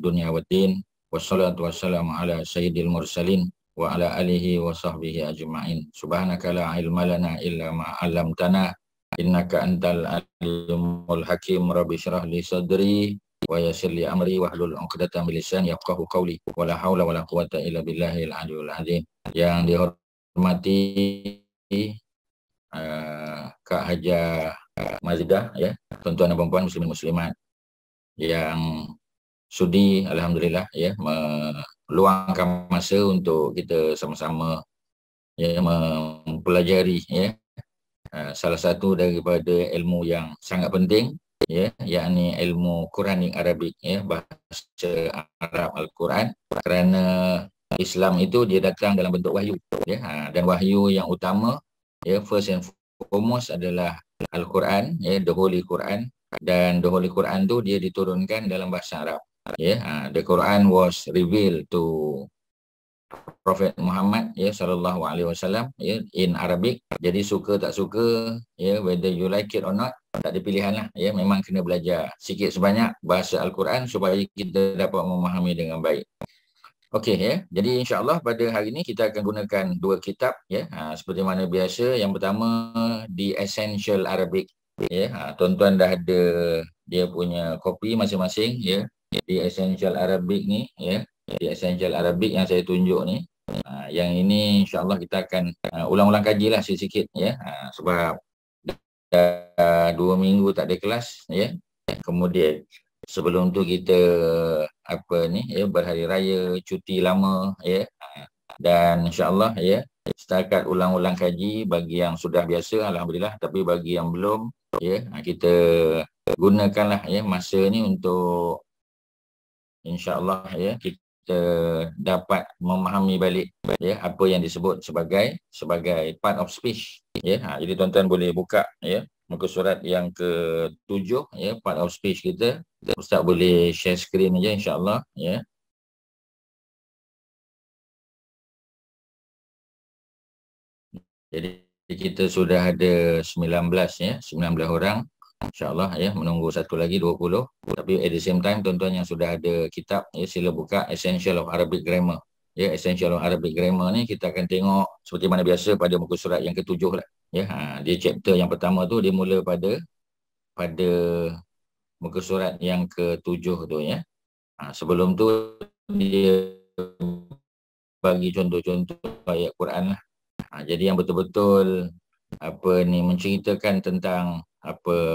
dunya waddin. Wassalatu wassalamu ala sayyidil mursalin wa ala alihi wa sahbihi ajma'in. Subhanaka la ilma lana illa ma 'allamtana innaka antal alimul hakim. Rabbi shrah li sadri wa yassir li amri wahlul 'uqdatam min lisani yafqahu qawli. Wala haula wala quwata illa billahil aliyyil azim. Yang dihormati Kak Haja Mazidah, ya, tuan-tuan dan puan muslimin muslimat yang sudi alhamdulillah ya meluangkan masa untuk kita sama-sama ya mempelajari ya salah satu daripada ilmu yang sangat penting ya, yakni ilmu Quranik Arabik ya, bahasa Arab Al-Quran, kerana Islam itu dia datang dalam bentuk wahyu ya, dan wahyu yang utama ya, first and foremost adalah Al-Quran ya, the Holy Quran. Dan the Holy Quran tu dia diturunkan dalam bahasa Arab ya. The Quran was revealed to Prophet Muhammad ya sallallahu alaihi wasallam ya in Arabic. Jadi suka tak suka ya, whether you like it or not, tak ada pilihan lah ya, memang kena belajar sikit sebanyak bahasa Al-Quran supaya kita dapat memahami dengan baik. Okey ya. Jadi insya-Allah pada hari ini kita akan gunakan dua kitab ya. Seperti mana biasa, yang pertama The Essential Arabic ya. Tuan-tuan dah ada dia punya kopi masing-masing ya. The Essential Arabic ni ya. The Essential Arabic yang saya tunjuk ni. Yang ini insya-Allah kita akan ulang-ulang kajilah sikit-sikit ya. Sebab dah 2 minggu tak ada kelas ya. Kemudian sebelum tu kita berhari raya, cuti lama ya. Dan insya-Allah ya, setakat ulang-ulang kaji bagi yang sudah biasa alhamdulillah, tapi bagi yang belum ya, kita gunakanlah ya masa ni untuk insya-Allah ya kita dapat memahami balik ya apa yang disebut sebagai part of speech ya. Jadi tuan-tuan boleh buka ya muka surat yang ke-7 ya, part of speech kita. Ustaz boleh share screen aja insya-Allah ya. Jadi kita sudah ada 19 ya, 19 orang insya-Allah ya, menunggu satu lagi 20. Tapi at the same time tuan-tuan yang sudah ada kitab ya, sila buka Essential of Arabic Grammar. Ya, Essential of Arabic Grammar ni kita akan tengok seperti mana biasa pada muka surat yang ke-7 lah. Ya, dia chapter yang pertama tu dia mula pada muka surat yang ke-7 tu ya. Sebelum tu dia bagi contoh-contoh ayat Quran lah. Jadi yang betul-betul menceritakan tentang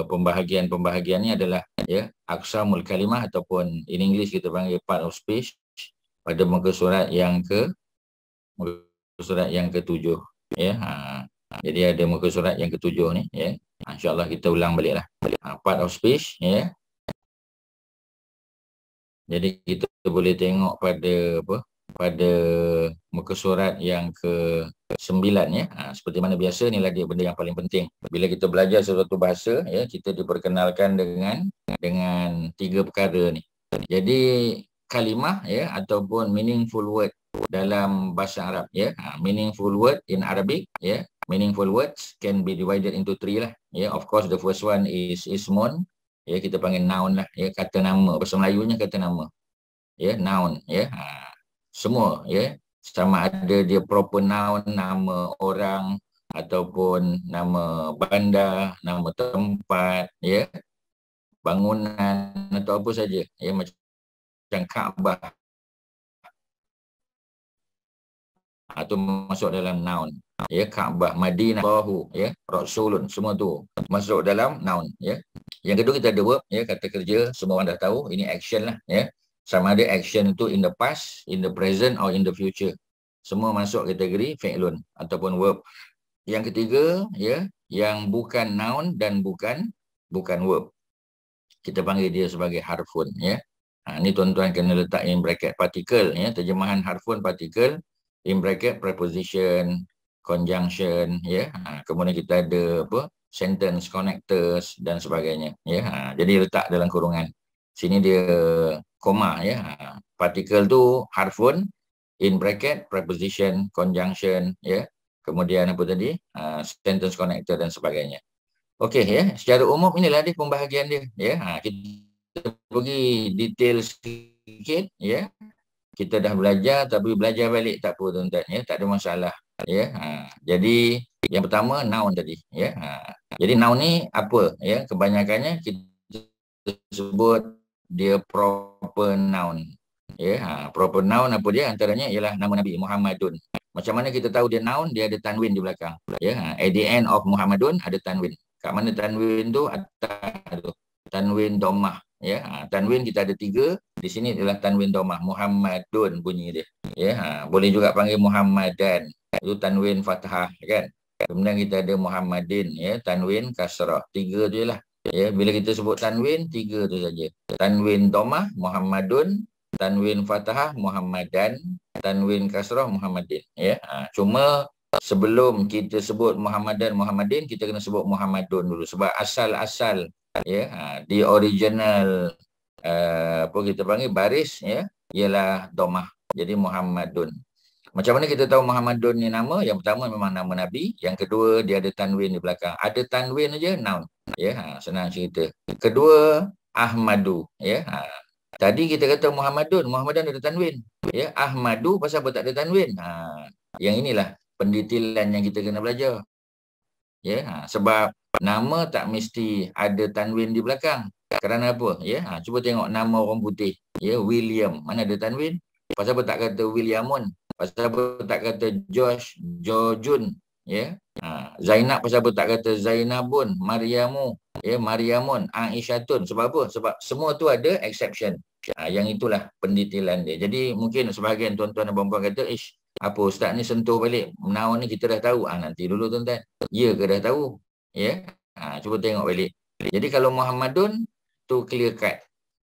pembahagian-pembahagian ni adalah ya aqsamul kalimah, ataupun in English kita panggil part of speech, pada muka surat yang ke-7 ya. Jadi ada muka surat yang ke-7 ni ya. Insya-Allah kita ulang baliklah. Part of speech ya. Jadi kita boleh tengok pada muka surat yang ke-9 ya. Seperti mana biasa, inilah dia benda yang paling penting. Bila kita belajar sesuatu bahasa ya, kita diperkenalkan dengan 3 perkara ni. Jadi kalimah ya, ataupun meaningful word dalam bahasa Arab ya. Meaningful word in Arabic ya. Meaningful words can be divided into 3 lah ya. Of course the first one is ismun ya, kita panggil noun lah ya, kata nama. Bahasa Melayunya kata nama ya, noun ya. Semua ya, sama ada dia proper noun, nama orang, ataupun nama bandar, nama tempat ya, bangunan atau apa saja ya, macam Kaabah atau masuk dalam noun ya. Kaabah, Madinah, Allahu ya, Rasulun, semua tu masuk dalam noun ya. Yang kedua kita ada verb ya, kata kerja. Semua orang dah tahu ini action lah ya. Sama ada action itu in the past, in the present or in the future. Semua masuk kategori fi'lun ataupun verb. Yang ketiga ya, yang bukan noun dan bukan verb, kita panggil dia sebagai harfun ya. Ni tuan-tuan kena letak in bracket particle ya, terjemahan harfun particle, in bracket preposition, conjunction ya. Kemudian kita ada sentence connectors dan sebagainya ya. Jadi letak dalam kurungan. Sini dia koma ya. Particle tu harfun, in bracket preposition, conjunction ya. Kemudian apa tadi? Sentence connector dan sebagainya. Okey ya, secara umum inilah dia pembahagian dia ya. Kita pergi detail sikit sikit, ya. Kita dah belajar, tapi belajar balik tak apa tuan-tuan, ya. Tak ada masalah, ya. Jadi yang pertama noun tadi, ya. Jadi noun ni apa, ya? Kebanyakannya kita sebut dia proper noun, ya. Proper noun apa dia? Antaranya ialah nama Nabi Muhammadun. Macam mana kita tahu dia noun? Dia ada tanwin di belakang, ya. At the end of Muhammadun ada tanwin. Kat mana tanwin tu? Atas tu. Tanwin domah, ya. Tanwin kita ada 3. Di sini adalah tanwin domah, Muhammadun bunyi dia, ya. Boleh juga panggil Muhammadan, itu tanwin fathah, kan. Kemudian kita ada Muhammadin, ya, tanwin kasrah. 3 je lah, ya. Bila kita sebut tanwin, 3 tu saja. Tanwin domah Muhammadun, tanwin fathah Muhammadan, tanwin kasrah Muhammadin, ya. Cuma sebelum kita sebut Muhammadan, Muhammadin, kita kena sebut Muhammadun dulu, sebab asal-asal, ya, di original apa kita panggil baris, ya, ialah domah. Jadi Muhammadun. Macam mana kita tahu Muhammadun ni nama? Yang pertama memang nama Nabi, yang kedua dia ada tanwin di belakang. Ada tanwin aja noun, ya. Senang cerita. Kedua Ahmadu, ya. Tadi kita kata Muhammadun ada tanwin, ya. Ahmadu pasal apa tak ada tanwin? Yang inilah pendetailan yang kita kena belajar, ya. Sebab nama tak mesti ada tanwin di belakang. Kerana apa? Ya, cuba tengok nama orang putih, ya, William, mana ada tanwin? Pasal apa tak kata Williamun? Pasal apa tak kata Josh, Jojun, ya. Zainab pasal apa tak kata Zainabun, Mariamu, ya, Mariamun, Aisyatun. Sebab apa? Sebab semua tu ada exception. Yang itulah pendetailan dia. Jadi mungkin sebahagian tuan-tuan dan puan-puan kata, apa ustaz ni sentuh balik noun ni kita dah tahu. Nanti dulu tuan-tuan. Ya ke dah tahu? Ya. Cuba tengok balik. Jadi kalau Muhammadun tu clear cut,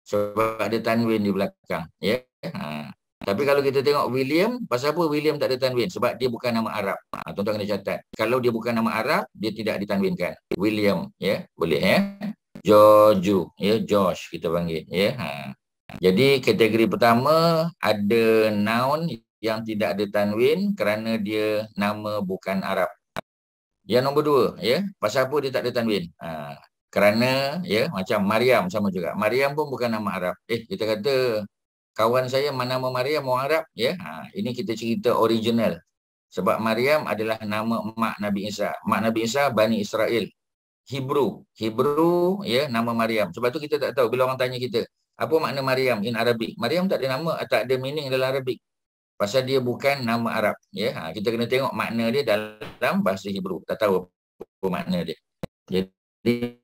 sebab ada tanwin di belakang, ya. Tapi kalau kita tengok William, pasal apa William tak ada tanwin? Sebab dia bukan nama Arab. Tuan-tuan kena catat. Kalau dia bukan nama Arab, dia tidak ditanwinkan. William, ya. Boleh, ya. George, ya, Josh kita panggil, ya. Jadi kategori pertama ada noun yang tidak ada tanwin kerana dia nama bukan Arab. Yang nombor 2, ya, pasal apa dia tak ada tanwin? Kerana, ya, macam Maryam sama juga. Maryam pun bukan nama Arab. Kita kata kawan saya nama Maryam orang Arab, ya. Ini kita cerita original. Sebab Maryam adalah nama mak Nabi Isa. Mak Nabi Isa Bani Israel. Hebrew, ya, nama Maryam. Sebab tu kita tak tahu bila orang tanya kita, apa makna Maryam in Arabic? Maryam tak ada nama, tak ada meaning dalam Arabic. Pasal dia bukan nama Arab, ya. Kita kena tengok makna dia dalam bahasa Hebrew. Tak tahu apa makna dia. Jadi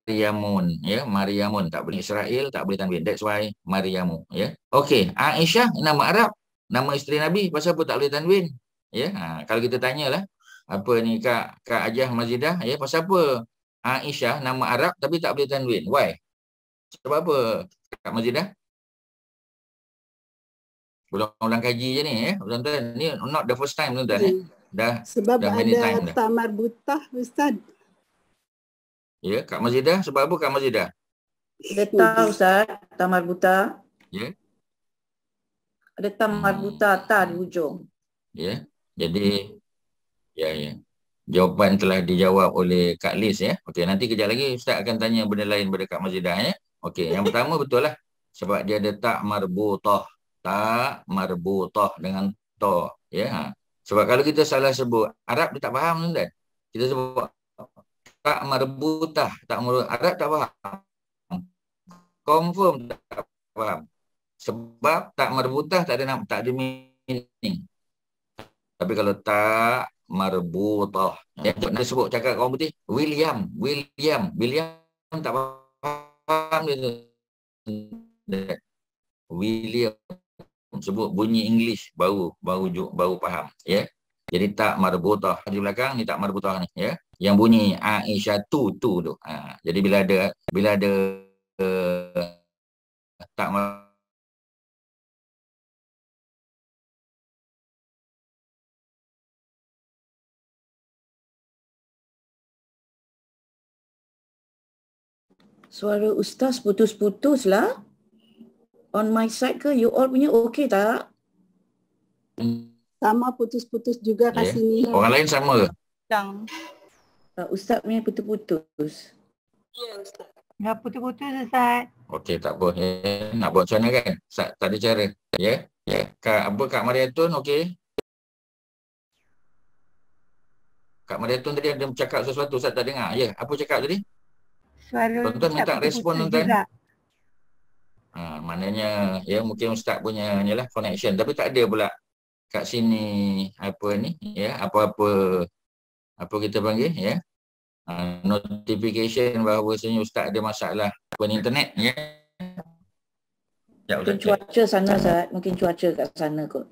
Maryamun, ya, Maryamun tak boleh Israel, tak boleh tanwin. That's why Maryamu, ya. Okey, Aisyah nama Arab, nama isteri Nabi, pasal apa tak boleh tanwin? Ya, kalau kita tanyalah apa ni Kak Ajah Mazidah, ya, pasal apa Aisyah nama Arab tapi tak boleh tanwin? Why? Sebab apa Kak Mazidah? Ulang-ulang kaji je ni, ya. Tuan-tuan, ni not the first time tuan-tuan, Sebab dah many time ada tamar butah, Ustaz. Ya, Kak Mazidah, sebab apa Kak Mazidah? Ada tahu Ustaz, tamar buta. Ya. Ada tamar buta ta di hujung. Ya. Jadi ya. Jawapan telah dijawab oleh Kak Liz, ya. Okey, nanti kejap lagi Ustaz akan tanya benda lain pada Kak Mazidah, ya. Okey, yang pertama betul lah. Sebab dia ada tak marbutah. Tak marbutah dengan to, ya. Sebab kalau kita salah sebut Arab dia tak faham tuan-tuan. Kita sebut tak marbutah, Arab tak faham. Confirm tak faham. Sebab tak marbutah tak ada meaning. Tapi kalau tak marbutah, ya, nak sebut cakap orang putih William tak faham dia. William sebut bunyi English baru faham, ya. Jadi tak marbutah di belakang ni, tak marbutah ni, ya. Yang bunyi Aisyah tu. Jadi bila ada tak Suara Ustaz putus-putus lah. On my side ke? You all punya okey tak? Sama putus-putus juga kat sini. Orang lain sama ke? Ustaz punya putus-putus. Ya, Ustaz. Dah putus-putus Ustaz. Okey, tak apa. Ya. Nak buat macam mana kan? Tak ada cara. Ya. Kak Mariatun, okey. Kak Mariatun tadi ada bercakap sesuatu, Ustaz tak dengar. Ya, apa cakap tadi? Suara Tuan-tuan minta Ustaz respon, putus-putus tuan-tuan. juga. Maknanya, ya mungkin Ustaz punya ni lah connection. Tapi tak ada pula kat sini apa ni, ya, apa kita panggil, ya. Notification bahawa sebenarnya Ustaz ada masalah internet, ya. Mungkin cuaca sana Ustaz. Mungkin cuaca kat sana kot.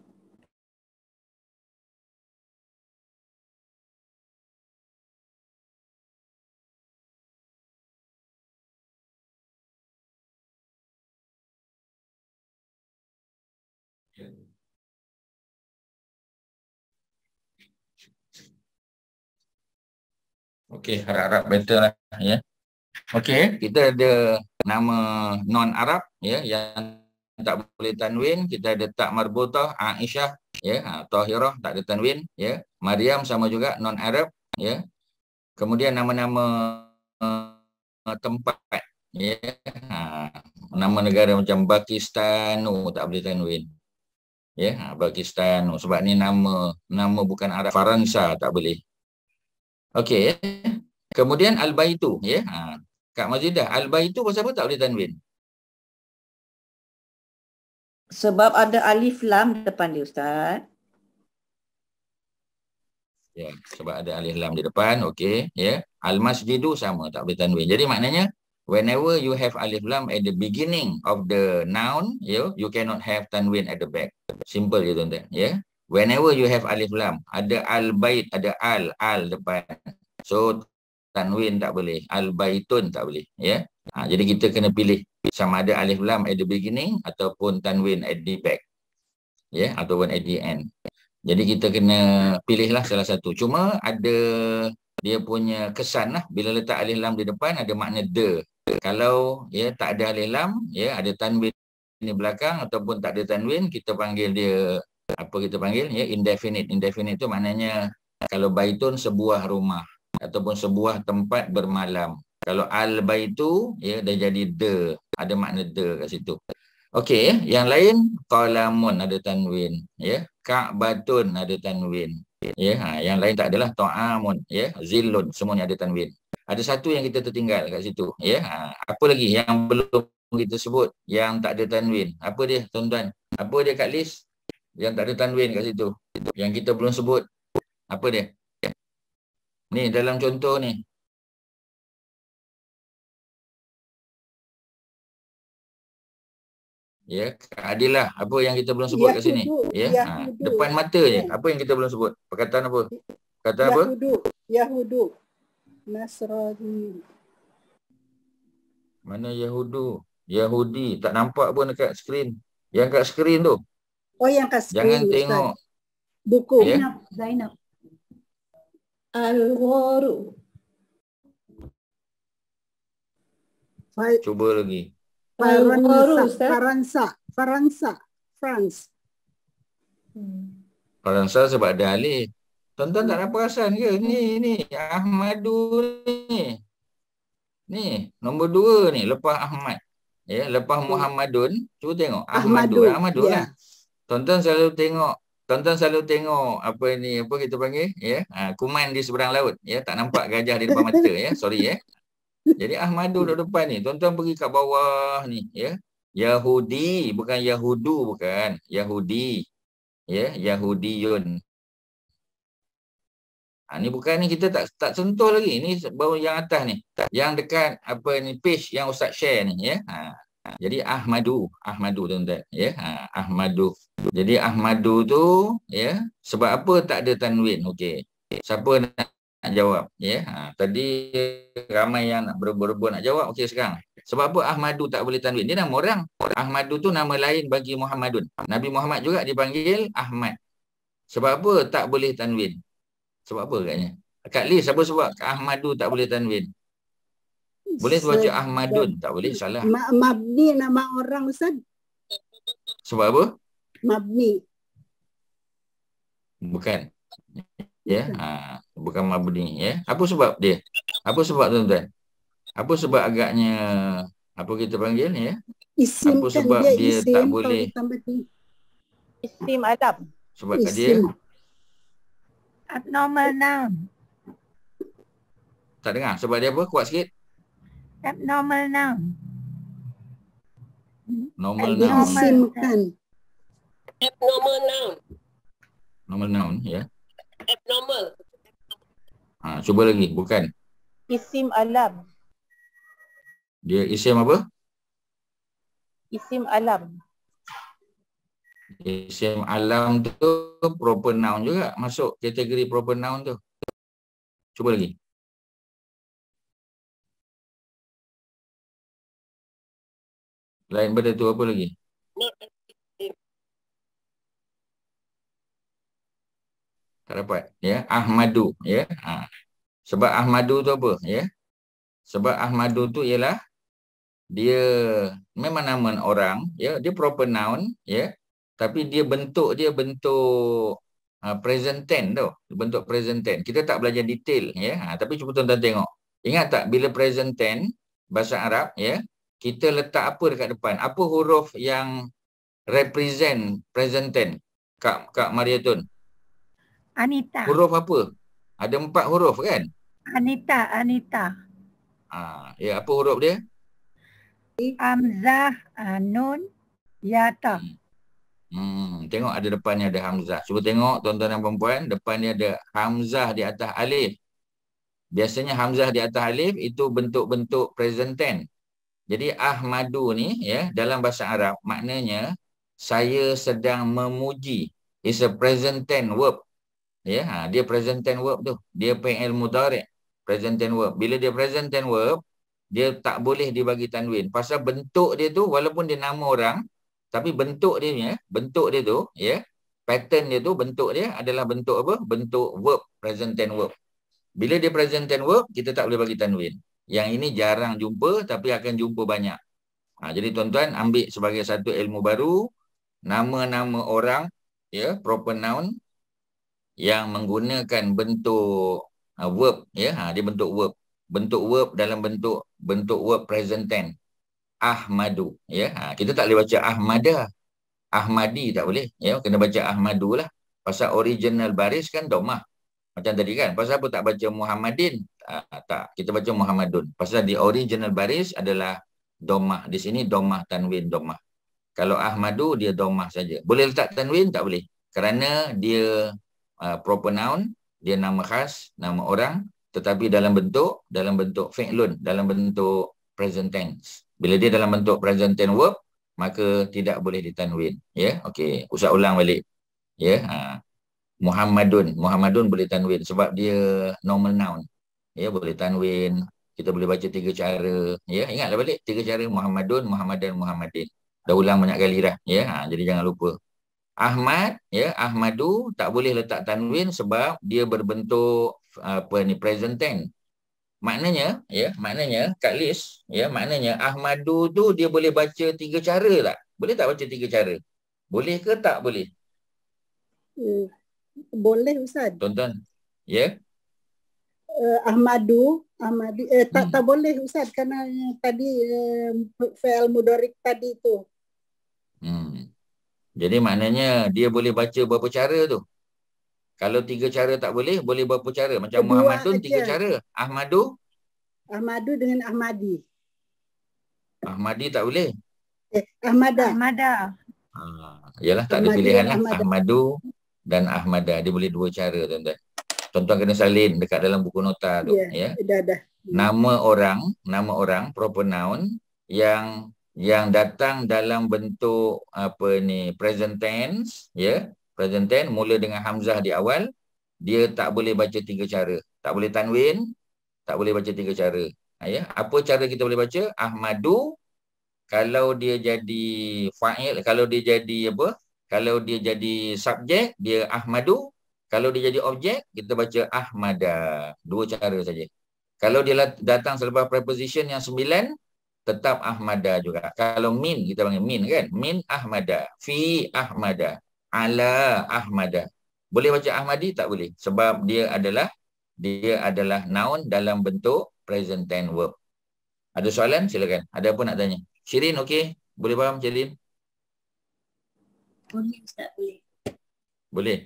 Okey, harap-harap better lah, ya. Okey, kita ada nama non-Arab, ya, yang tak boleh tanwin. Kita ada Tak Marbutah, Aisyah, ya, Tahirah tak ada tanwin, ya. Maryam sama juga non-Arab, ya. Kemudian nama-nama tempat, ya. Nama negara macam Pakistan, tak boleh tanwin. Ya, Pakistan, sebab ni nama bukan Arab. Faransa tak boleh. Okey. Kemudian Al-Baitu, ya. Kak Mazidah, Al-Baitu pasal apa tak boleh tanwin? Sebab ada alif lam depan dia Ustaz. Ya, sebab ada alif lam di depan, okey, ya. Al-Masjidu sama, tak boleh tanwin. Jadi maknanya whenever you have alif lam at the beginning of the noun, you cannot have tanwin at the back. Simple je tuan-tuan, ya. Whenever you have alif lam, ada al-bait, ada al depan. So tanwin tak boleh, al-baitun tak boleh, ya. Jadi kita kena pilih sama ada alif lam at the beginning ataupun tanwin at the back, ya, ataupun at the end. Jadi kita kena pilihlah salah satu. Cuma ada dia punya kesan lah, bila letak alif lam di depan ada makna de. Kalau ya tak ada alif lam, ya, ada tanwin di belakang ataupun tak ada tanwin, kita panggil dia apa kita panggil, ya, indefinite. Indefinite tu maknanya kalau baitun sebuah rumah ataupun sebuah tempat bermalam. Kalau al-baitu, ya, dah jadi de, ada makna de kat situ. Okey, yang lain qalamun ada tanwin, ya. Ka'batun ada tanwin, ya. Yang lain tak adalah ta'amun, ya. Zillun semuanya ada tanwin. Ada satu yang kita tertinggal kat situ, ya. Apa lagi yang belum kita sebut yang tak ada tanwin? Apa dia, tuan-tuan? Apa dia kat list yang tak ada tanwin kat situ? Yang kita belum sebut. Apa dia? Ni dalam contoh ni. Ya, Adilah, apa yang kita belum sebut kat sini? Ya, depan mata je. Apa yang kita belum sebut? Perkataan apa? Perkataan apa? Yahudu. Nasrani. Mana Yahudu? Yahudi. Tak nampak pun dekat skrin. Yang kat skrin tu. Oh, yang kat skrin. Jangan tengok. Buku. Ya? Zainab. Al-Gharu. Cuba lagi. Faransa. Faransa sebab ada alif. Tuan-tuan tak ada perasan ke? Ni. Ahmadu ni. Ni, nombor 2 ni. Lepas Ahmad. Ya, lepas Muhammadun. Cuba tengok. Ahmadu ya. lah. Tuan-tuan selalu tengok apa ni, apa kita panggil, ya. Kuman di seberang laut. Ya, tak nampak gajah di depan mata, ya. Sorry, ya. Jadi Ahmadu duduk depan ni. Tuan-tuan pergi kat bawah ni, ya. Yahudi, bukan Yahudu, bukan. Yahudi. Ya, Yahudiyun. Ni bukan ni, kita tak sentuh lagi. Ni baru yang atas ni. Yang dekat apa ni page yang Ustaz share ni, ya. Jadi Ahmadu tuan-tuan, ya. Ahmadu. Jadi Ahmadu tu, ya, sebab apa tak ada tanwin? Okey. Siapa nak jawab, ya? Tadi ramai yang nak berebut nak jawab. Okey, sekarang. Sebab apa Ahmadu tak boleh tanwin? Dia nama orang. Ahmadu tu nama lain bagi Muhammadun. Nabi Muhammad juga dipanggil Ahmad. Sebab apa tak boleh tanwin? Sebab apa katnya? Kat list siapa sebab Ahmadu tak boleh tanwin? Boleh baca Ahmadun, tak boleh, salah. Mabni nama orang Ustaz. Sebab apa? Mabni. Bukan. Ya, bukan mabni, ya. Apa sebab dia? Apa sebab tuan-tuan? Apa sebab agaknya apa kita panggil ni ya? Isim Apa kan sebab dia dia isim tak kalau boleh? ditambah tu. Isim alam. Sebab dia Isim. Abnormal noun. tak dengar. Sebab dia apa? Kuat sikit. Abnormal noun. Normal Dia noun. isim kan. Abnormal noun. Normal noun ya. Abnormal. Cuba lagi. Bukan. Isim alam. Dia isim apa? Isim alam. Isim alam tu proper noun juga. Masuk kategori proper noun tu. Cuba lagi. Lain benda tu apa lagi? Not adjective. Tak dapat. Ya. Ahmadu. Ya. Sebab Ahmadu tu apa? Ya. Sebab Ahmadu tu ialah dia memang nama orang. Ya. Dia proper noun. Ya. Tapi dia bentuk present tense tu. Bentuk present tense. Kita tak belajar detail. Ya. Tapi cuba tuan-tuan tengok. Ingat tak bila present tense bahasa Arab. Ya. Kita letak apa dekat depan? Apa huruf yang represent present tense? Kak Mariatun. Anita. Huruf apa? Ada 4 huruf kan? Anita. Ya, apa huruf dia? Hamzah, nun, yata. Tengok ada depannya ada hamzah. Cuba tengok tuan-tuan dan puan-puan, depannya ada hamzah di atas alif. Biasanya hamzah di atas alif itu bentuk-bentuk present tense. Jadi Ahmadu ni ya dalam bahasa Arab maknanya saya sedang memuji. It's a present tense verb. Ya, dia present tense verb tu. Dia fi'il mudhari'. Present tense verb. Bila dia present tense verb, dia tak boleh dibagi tanwin. Pasal bentuk dia tu walaupun dia nama orang, tapi bentuk dia tu, ya, pattern dia tu, bentuk dia adalah bentuk apa? Bentuk verb, present tense verb. Bila dia present tense verb, kita tak boleh bagi tanwin. Yang ini jarang jumpa tapi akan jumpa banyak. Jadi tuan-tuan ambil sebagai satu ilmu baru, nama-nama orang, ya, proper noun yang menggunakan bentuk verb, ya, dia bentuk verb. Bentuk verb dalam bentuk verb present tense. Ahmadu, ya. Kita tak boleh baca Ahmada. Ahmadi tak boleh, ya. Kena baca Ahmadu lah. Pasal original baris kan domah. Macam tadi kan. Pasal apa tak baca Muhammadin? Tak, kita baca Muhammadun. Pasal di original baris adalah domah. Di sini domah tanwin domah. Kalau Ahmadu dia domah saja. Boleh letak tanwin? Tak boleh. Kerana dia proper noun, dia nama khas, nama orang, tetapi dalam bentuk fi'lun, dalam bentuk present tense. Bila dia dalam bentuk present tense verb, maka tidak boleh ditanwin. Ya, okey. Usah ulang balik. Ya, Muhammadun boleh tanwin sebab dia normal noun. Ya, boleh tanwin. Kita boleh baca 3 cara. Ya, ingatlah balik 3 cara Muhammadun, Muhammadan, Muhammadin. Dah ulang banyak kali dah. Ya, jadi jangan lupa. Ahmad, ya, Ahmadu tak boleh letak tanwin sebab dia berbentuk present tense. Maknanya Kak Liz, ya, maknanya Ahmadu tu dia boleh baca 3 cara tak? Boleh tak baca 3 cara? Boleh ke tak boleh? Boleh Ustaz. Tonton. Ya. Ahmadi tak boleh Ustaz kerana tadi fi'il mudhari' tadi tu. Jadi maknanya dia boleh baca berapa cara tu? Kalau 3 cara tak boleh berapa cara? Macam Muhammadun 3 cara. Ahmadu dengan Ahmadi. Ahmadi tak boleh. Ahmada. Yalah tak ada pilihan lah. Ahmadu dan Ahmada. Dia boleh 2 cara tuan-tuan. Tuan-tuan kena salin dekat dalam buku nota tu. Ya. Dah. Nama orang proper noun yang datang dalam bentuk present tense, ya. Present tense mula dengan hamzah di awal, dia tak boleh baca 3 cara. Tak boleh tanwin, tak boleh baca 3 cara. Ya. Apa cara kita boleh baca? Ahmadu kalau dia jadi fa'il, kalau dia jadi apa? Kalau dia jadi subjek, dia Ahmadu. Kalau dia jadi objek, kita baca Ahmada. 2 cara saja. Kalau dia datang selepas preposition yang 9, tetap Ahmada juga. Kalau min, kita panggil min kan? Min Ahmada. Fi Ahmada. Ala Ahmada. Boleh baca Ahmadi? Tak boleh. Sebab dia adalah noun dalam bentuk present tense verb. Ada soalan? Silakan. Ada apa nak tanya? Shirin, okey? Boleh faham, Shirin? Boleh Ustaz, boleh. Boleh?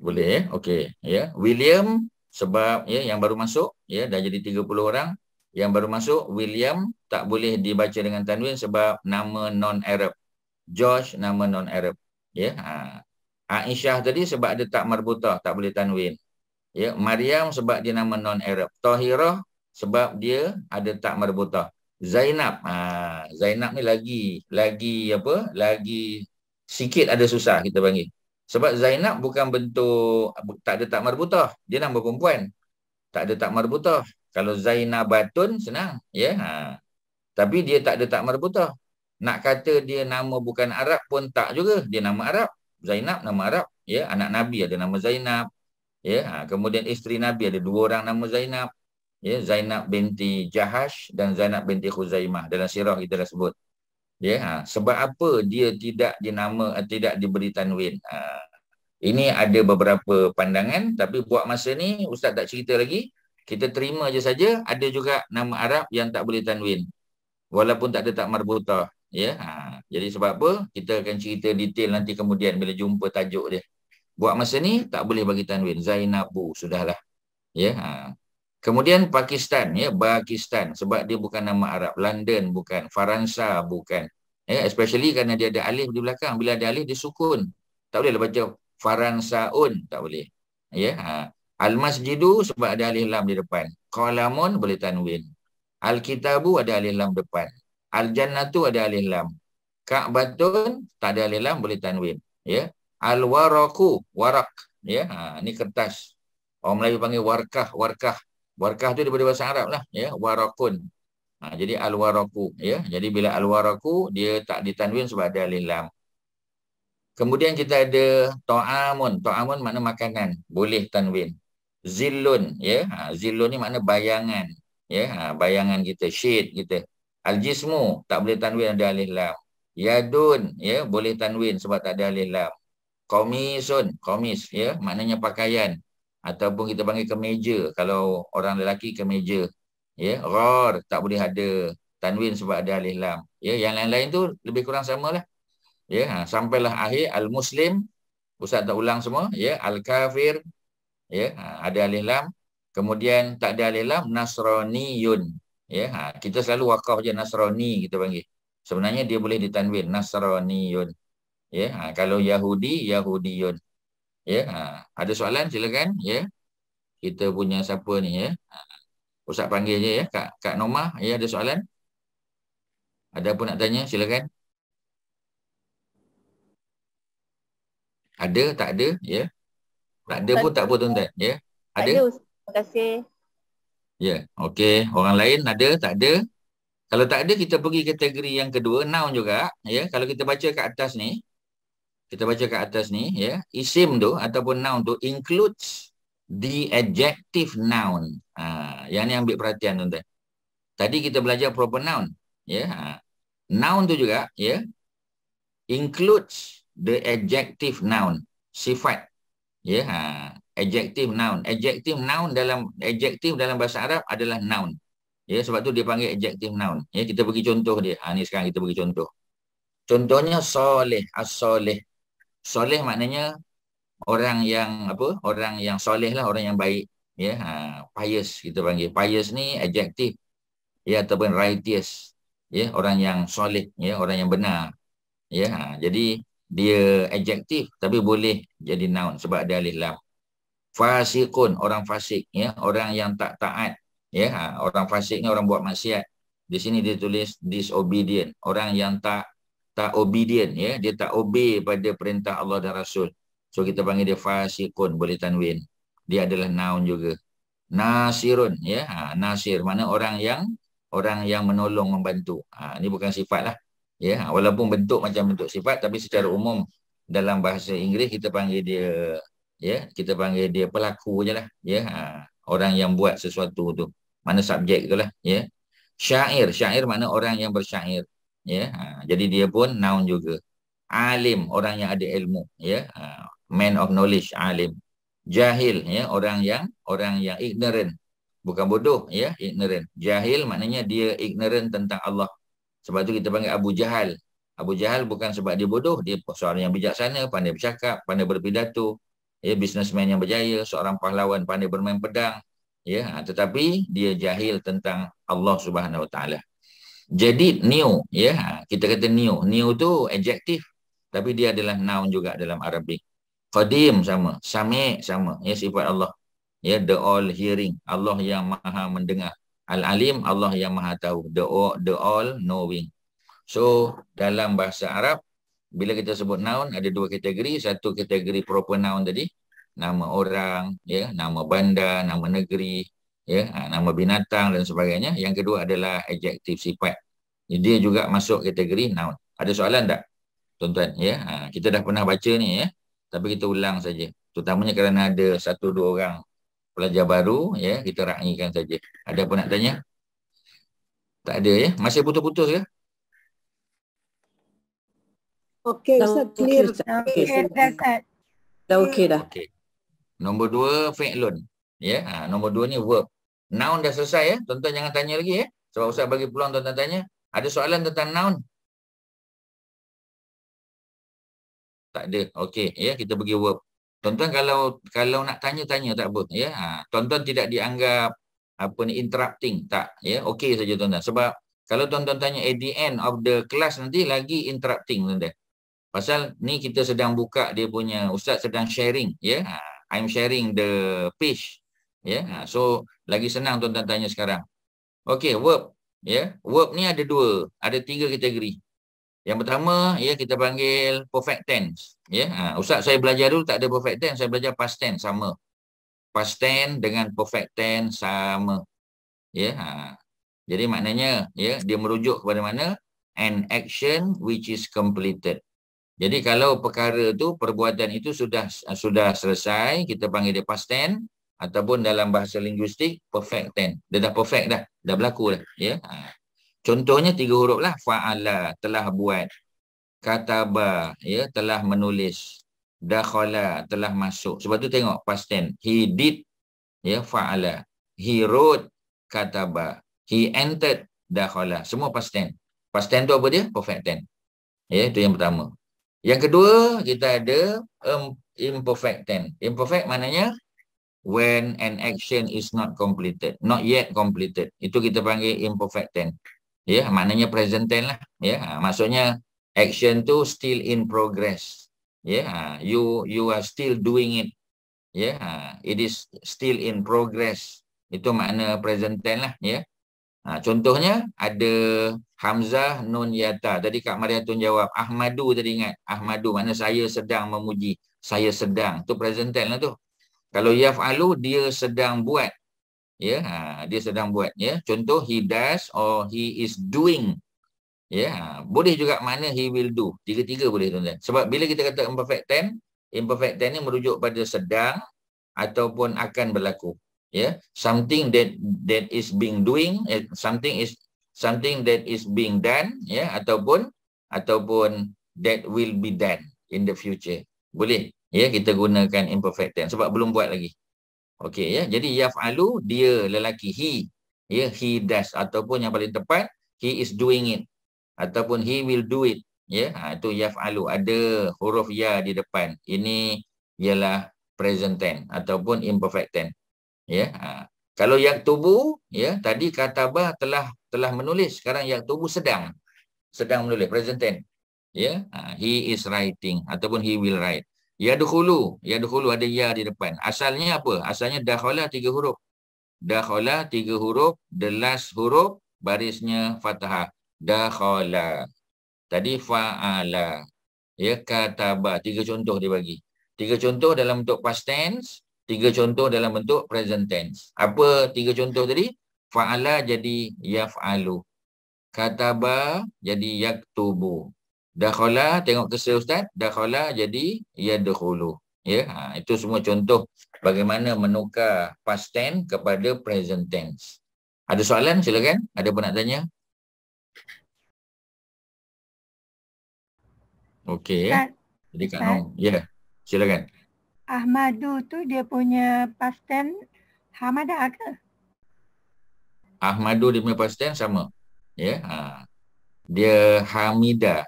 Boleh, ya? Okey. Ya. William, sebab ya yang baru masuk, ya, dah jadi 30 orang. Yang baru masuk, William tak boleh dibaca dengan tanwin sebab nama non-Arab. George, nama non-Arab. Ya. Aisyah tadi sebab ada tak marbutah, tak boleh tanwin. Ya. Maryam sebab dia nama non-Arab. Tahirah sebab dia ada tak marbutah. Zainab, Zainab ni lagi apa? Lagi sikit ada susah kita panggil. Sebab Zainab bukan bentuk tak ada tak marbutah, dia nama perempuan. Tak ada tak marbutah. Kalau Zainabatun senang, ya. Tapi dia tak ada tak marbutah. Nak kata dia nama bukan Arab pun tak juga, dia nama Arab. Zainab nama Arab, ya. Anak Nabi ada nama Zainab, ya. Kemudian isteri Nabi ada 2 orang nama Zainab, ya. Zainab binti Jahash dan Zainab binti Khuzaimah, dalam sirah kita dah sebut. Ya, sebab apa dia tidak tidak diberi tanwin? Ini ada beberapa pandangan, tapi buat masa ni Ustaz tak cerita lagi. Kita terima je saja. Ada juga nama Arab yang tak boleh tanwin, walaupun tak ada tak marbutah. Ya, jadi sebab apa? Kita akan cerita detail nanti kemudian bila jumpa tajuk dia. Buat masa ni tak boleh bagi tanwin. Zainabu, sudahlah. Ya. Kemudian Pakistan, ya, Pakistan sebab dia bukan nama Arab. London bukan, Faransa bukan. Ya, especially kerana dia ada alif di belakang. Bila ada alif dia sukun. Tak boleh baca Faransaun, tak boleh. Ya. Al-Masjidu sebab ada alif lam di depan. Qalamun boleh tanwin. Al-Kitabu ada alif lam depan. Al-Jannatu ada alif lam. Ka'batun tak ada alif lam, boleh tanwin. Ya. Al-Waraku, warak. Ya, ni kertas. Orang Melayu panggil warkah, warkah. Warkah tu daripada bahasa Arab lah, ya, warakun. Jadi al-waraku, ya. Jadi bila al-waraku dia tak ditanwin sebab ada alif lam. Kemudian kita ada ta'amun. Ta'amun makna makanan, boleh tanwin. Zillun, ya. Zillun ni makna bayangan, ya. Bayangan kita, shade kita. Al-jismu tak boleh tanwin, ada alif lam. Yadun, ya, boleh tanwin sebab tak ada alif lam. Komisun, komis, ya, maknanya pakaian. Ataupun kita panggil kemeja, kalau orang lelaki kemeja. Ya, ghar tak boleh ada tanwin sebab ada alif lam. Ya, yang lain-lain tu lebih kurang samalah. Ya, sampailah akhir al-muslim, Ustaz tak ulang semua, ya, al-kafir, ya, ada alif lam. Kemudian tak ada alif lam, nasraniyun. Ya, kita selalu wakaf je nasrani kita panggil. Sebenarnya dia boleh ditanwin nasraniyun. Ya, kalau Yahudi, Yahudiyun. Ya, ada soalan silakan, ya. Kita punya siapa ni, ya. Ustaz panggil je, ya, Kak Norma, ya, ada soalan? Ada apa nak tanya, silakan. Ada, tak ada, ya. Tak ada pun tak apa tuan-tuan, ya. Tak Ada? ada, Ustaz. Terima kasih. Ya, okey. Orang lain ada, tak ada? Kalau tak ada, kita pergi kategori yang kedua, noun juga, ya. Kalau kita baca kat atas ni, ya, isim tu ataupun noun tu includes the adjective noun. Yang ni ambil perhatian tuan-tuan. Tadi kita belajar proper noun, ya. Noun tu juga, ya, includes the adjective noun, sifat, ya. Adjective noun. Adjective noun dalam bahasa Arab adalah noun. Ya, sebab tu dia panggil adjective noun. Ya, kita bagi contoh dia. Ni sekarang kita bagi contoh. Contohnya soleh, as-soleh. Soleh maknanya orang yang apa? Orang yang soleh lah, orang yang baik. Ya, pious kita panggil. Pious ni adjective, ya, ataupun righteous. Ya, orang yang soleh, ya, orang yang benar. Ya, jadi dia adjektif tapi boleh jadi noun sebab ada alif lam. Fasiqun, orang fasik, ya, orang yang tak taat. Ya, orang fasik ni orang buat maksiat. Di sini dia tulis disobedient, orang yang tak obedient, ya, dia tak obey pada perintah Allah dan Rasul. So kita panggil dia fasiqun, boleh tanwin. Dia adalah noun juga. Nasirun, ya, nasir mana orang yang menolong, membantu. Ini bukan sifat lah, ya, walaupun bentuk macam bentuk sifat, tapi secara umum dalam bahasa Inggeris kita panggil dia, ya, kita panggil dia pelaku je lah, ya, orang yang buat sesuatu tu, mana subjek itulah, ya. Syair mana orang yang bersyair, ya. Jadi dia pun noun juga. Alim, orang yang ada ilmu, ya. Man of knowledge, alim. Jahil, ya, orang yang ignorant. Bukan bodoh, ya, ignorant. Jahil maknanya dia ignorant tentang Allah. Sebab tu kita panggil Abu Jahal. Abu Jahal bukan sebab dia bodoh, dia seorang yang bijaksana, pandai bercakap, pandai berpidato, ya, businessman yang berjaya, seorang pahlawan pandai bermain pedang, ya, tetapi dia jahil tentang Allah Subhanahu Wa Taala. Jadi new, ya, kita kata new. New tu adjektif, tapi dia adalah noun juga dalam Arabik. Qadim sama, Sami' sama, ya, sifat Allah. Ya, the all hearing, Allah yang maha mendengar. Al-alim, Allah yang maha tahu. The all knowing. So dalam bahasa Arab, bila kita sebut noun ada dua kategori. Satu kategori proper noun tadi, nama orang, ya, nama bandar, nama negeri, ya, nama binatang dan sebagainya. Yang kedua adalah adjektif, sifat. Dia juga masuk kategori noun. Ada soalan tak, tuan-tuan? Ya, kita dah pernah baca ni, ya, tapi kita ulang saja. Terutamanya kerana ada satu dua orang pelajar baru, ya, kita raikan saja. Ada apa nak tanya? Tak ada, ya? Masih putus-putus ke? Okey, Ustaz, clear. Okey, dah Ustaz. Dah okey dah. Okey. Nombor 2, fi'lun. Ya, nombor 2 ni verb. Noun dah selesai, ya. Tuan-tuan jangan tanya lagi, ya. Sebab Ustaz bagi peluang tuan-tuan tanya. Ada soalan tentang noun? Tak ada. Okey, ya, kita pergi verb. Tuan-tuan kalau nak tanya-tanya tak apa, ya. Tuan-tuan tidak dianggap apa ni interrupting, tak, ya. Okey saja tuan-tuan. Sebab kalau tuan-tuan tanya at the end of the class nanti lagi interrupting tuan-tuan. Pasal ni kita sedang buka dia punya, Ustaz sedang sharing, ya. I'm sharing the page, ya. So lagi senang tuan-tuan tanya sekarang. Okey, verb, ya. Verb ni ada tiga kategori. Yang pertama, ya, kita panggil perfect tense, ya. Ustaz saya belajar dulu tak ada perfect tense, saya belajar past tense sama. Past tense dengan perfect tense sama, ya. Jadi maknanya, ya, dia merujuk kepada mana? An action which is completed. Jadi kalau perkara tu, perbuatan itu sudah selesai, kita panggil dia past tense, ataupun dalam bahasa linguistik perfect tense. Dia dah perfect dah berlaku dah, ya. Contohnya 3 huruf lah. Fa'ala, telah buat. Kataba, ya, telah menulis. Dakhala, telah masuk. Sebab tu tengok past tense. He did, ya, fa'ala. He wrote, kataba. He entered, dakhala. Semua past tense. Past tense tu apa dia? Perfect tense. Ya, itu yang pertama. Yang kedua, kita ada imperfect tense. Imperfect maknanya when an action is not completed, not yet completed. Itu kita panggil imperfect tense. Ya, maknanya present tense lah. Ya, maksudnya action tu still in progress. Ya, you are still doing it. Ya, it is still in progress. Itu makna present tense lah. Ya. Contohnya ada Hamzah Nun Yata. Tadi Kak Mariatun jawab Ahmadu tadi, ingat. Ahmadu makna saya sedang memuji. Saya sedang. Tu present tense lah tu. Kalau yaf'alu, dia sedang buat. Ya, dia sedang buat, ya. Contoh he does or he is doing. Ya, boleh juga makna he will do. Tiga-tiga boleh tuan-tuan. Sebab bila kita kata imperfect tense ni merujuk pada sedang ataupun akan berlaku. Ya, something that is being doing, something that is being done, ya, ataupun that will be done in the future. Boleh, ya, kita gunakan imperfect tense sebab belum buat lagi. Okey, ya. Jadi yaf'alu, dia lelaki, he, ya, he does, ataupun yang paling tepat he is doing it ataupun he will do it, ya. Itu yaf'alu, ada huruf ya di depan. Ini ialah present tense ataupun imperfect tense, ya. Kalau yaktubu, ya, tadi kataba telah menulis, sekarang yaktubu sedang menulis, present tense, ya. He is writing ataupun he will write. Yadkhulu ada ya di depan. Asalnya apa? Asalnya dakhala 3 huruf. Dakhala 3 huruf, the last huruf barisnya fathah. Dakhala. Tadi fa'ala. Ya, kataba. 3 contoh dia bagi. 3 contoh dalam bentuk past tense, 3 contoh dalam bentuk present tense. Apa 3 contoh tadi? Fa'ala jadi yaf'alu. Kataba jadi yaktubu. Dakhala, tengok kesal Ustaz, dakhala jadi yadkhulu. Ya, itu semua contoh bagaimana menukar past tense kepada present tense. Ada soalan? Silakan. Ada apa nak tanya? Okey, ya. Jadi Kak Nong, ya, silakan. Ahmadu tu dia punya past tense Hamadah ke? Ahmadu dia punya past tense sama. Ya. Dia Hamidah.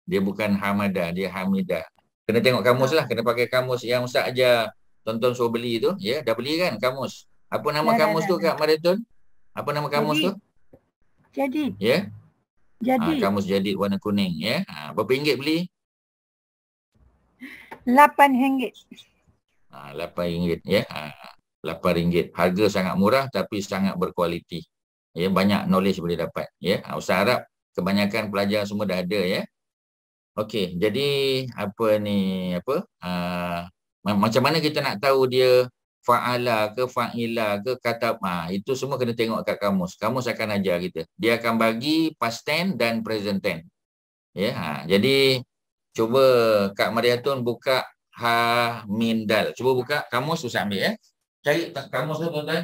Dia bukan Hamadah, dia Hamidah. Kena tengok kamus lah, kena pakai kamus yang Ustaz ajar tonton suruh beli tu. Ya, dah beli kan kamus? Apa nama kamus tu Kak Mariatun? Apa nama kamus tu? Jadi. Ya. Jadi. Kamus Jadid warna kuning ya. Berapa ringgit beli? RM8. RM8 ya. RM8. Harga sangat murah tapi sangat berkualiti. Ya, banyak knowledge boleh dapat ya. Ustaz harap kebanyakan pelajar semua dah ada ya. Okey, jadi apa ni macam mana kita nak tahu dia fa'ala ke fa'ila ke katab, itu semua kena tengok kat kamus. Kamus akan ajar kita. Dia akan bagi past tense dan present tense. Ya, jadi cuba Kak Mariatun buka Hamindal. Cuba buka kamus, Ustaz ambil ya. Cari kamus tu tuan-tuan.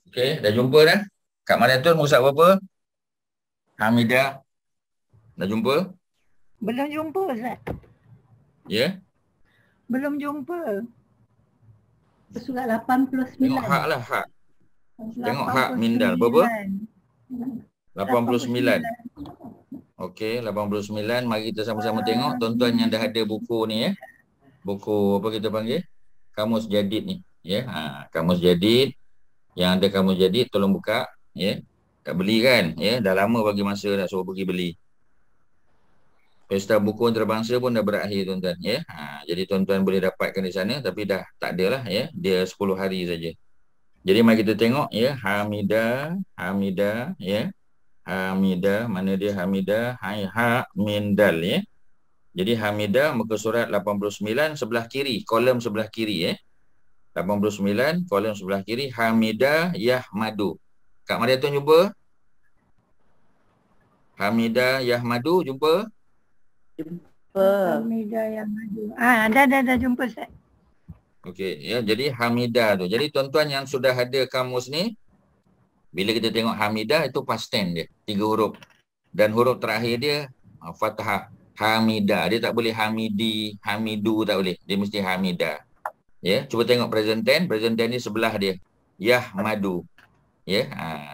Okey, dah jumpa dah? Kak Mariatun musak berapa? Hamidah. Dah jumpa? Belum jumpa Ustaz. Ya? Belum jumpa. Surat 89. Tengok hak lah, hak. Tengok hak Mindal. Berapa? 89. Okey, 89. Mari kita sama-sama tengok. Tuan-tuan yang dah ada buku ni ya. Buku apa kita panggil? Kamus Jadid ni. Ya, Kamus Jadid. Yang ada Kamus Jadid tolong buka ya. Tak beli kan ya, dah lama bagi masa nak suruh pergi beli. Pesta buku antarabangsa pun dah berakhir tuan-tuan ya. Jadi tuan-tuan boleh dapatkan di sana tapi dah tak ada lah ya. Dia 10 hari saja. Jadi mari kita tengok ya, Hamidah ya. Hamidah, mana dia Hamidah? Hamindal ya. Jadi Hamidah muka surat 89 sebelah kiri, kolom sebelah kiri ya. 89 kolom sebelah kiri, Hamidah Yahmadu. Kak Mariatun jumpa? Hamidah Yahmadu jumpa? Hamidah Yahmadu. Dah jumpa Ustaz. Okey ya, jadi Hamidah tu. Jadi tuan-tuan yang sudah ada kamus ni, bila kita tengok Hamidah itu past tense dia, 3 huruf. Dan huruf terakhir dia fathah. Hamidah. Dia tak boleh Hamidi, Hamidu tak boleh. Dia mesti Hamidah. Ya, cuba tengok present tense. Present tense ni sebelah dia. Yahmadu. Ya,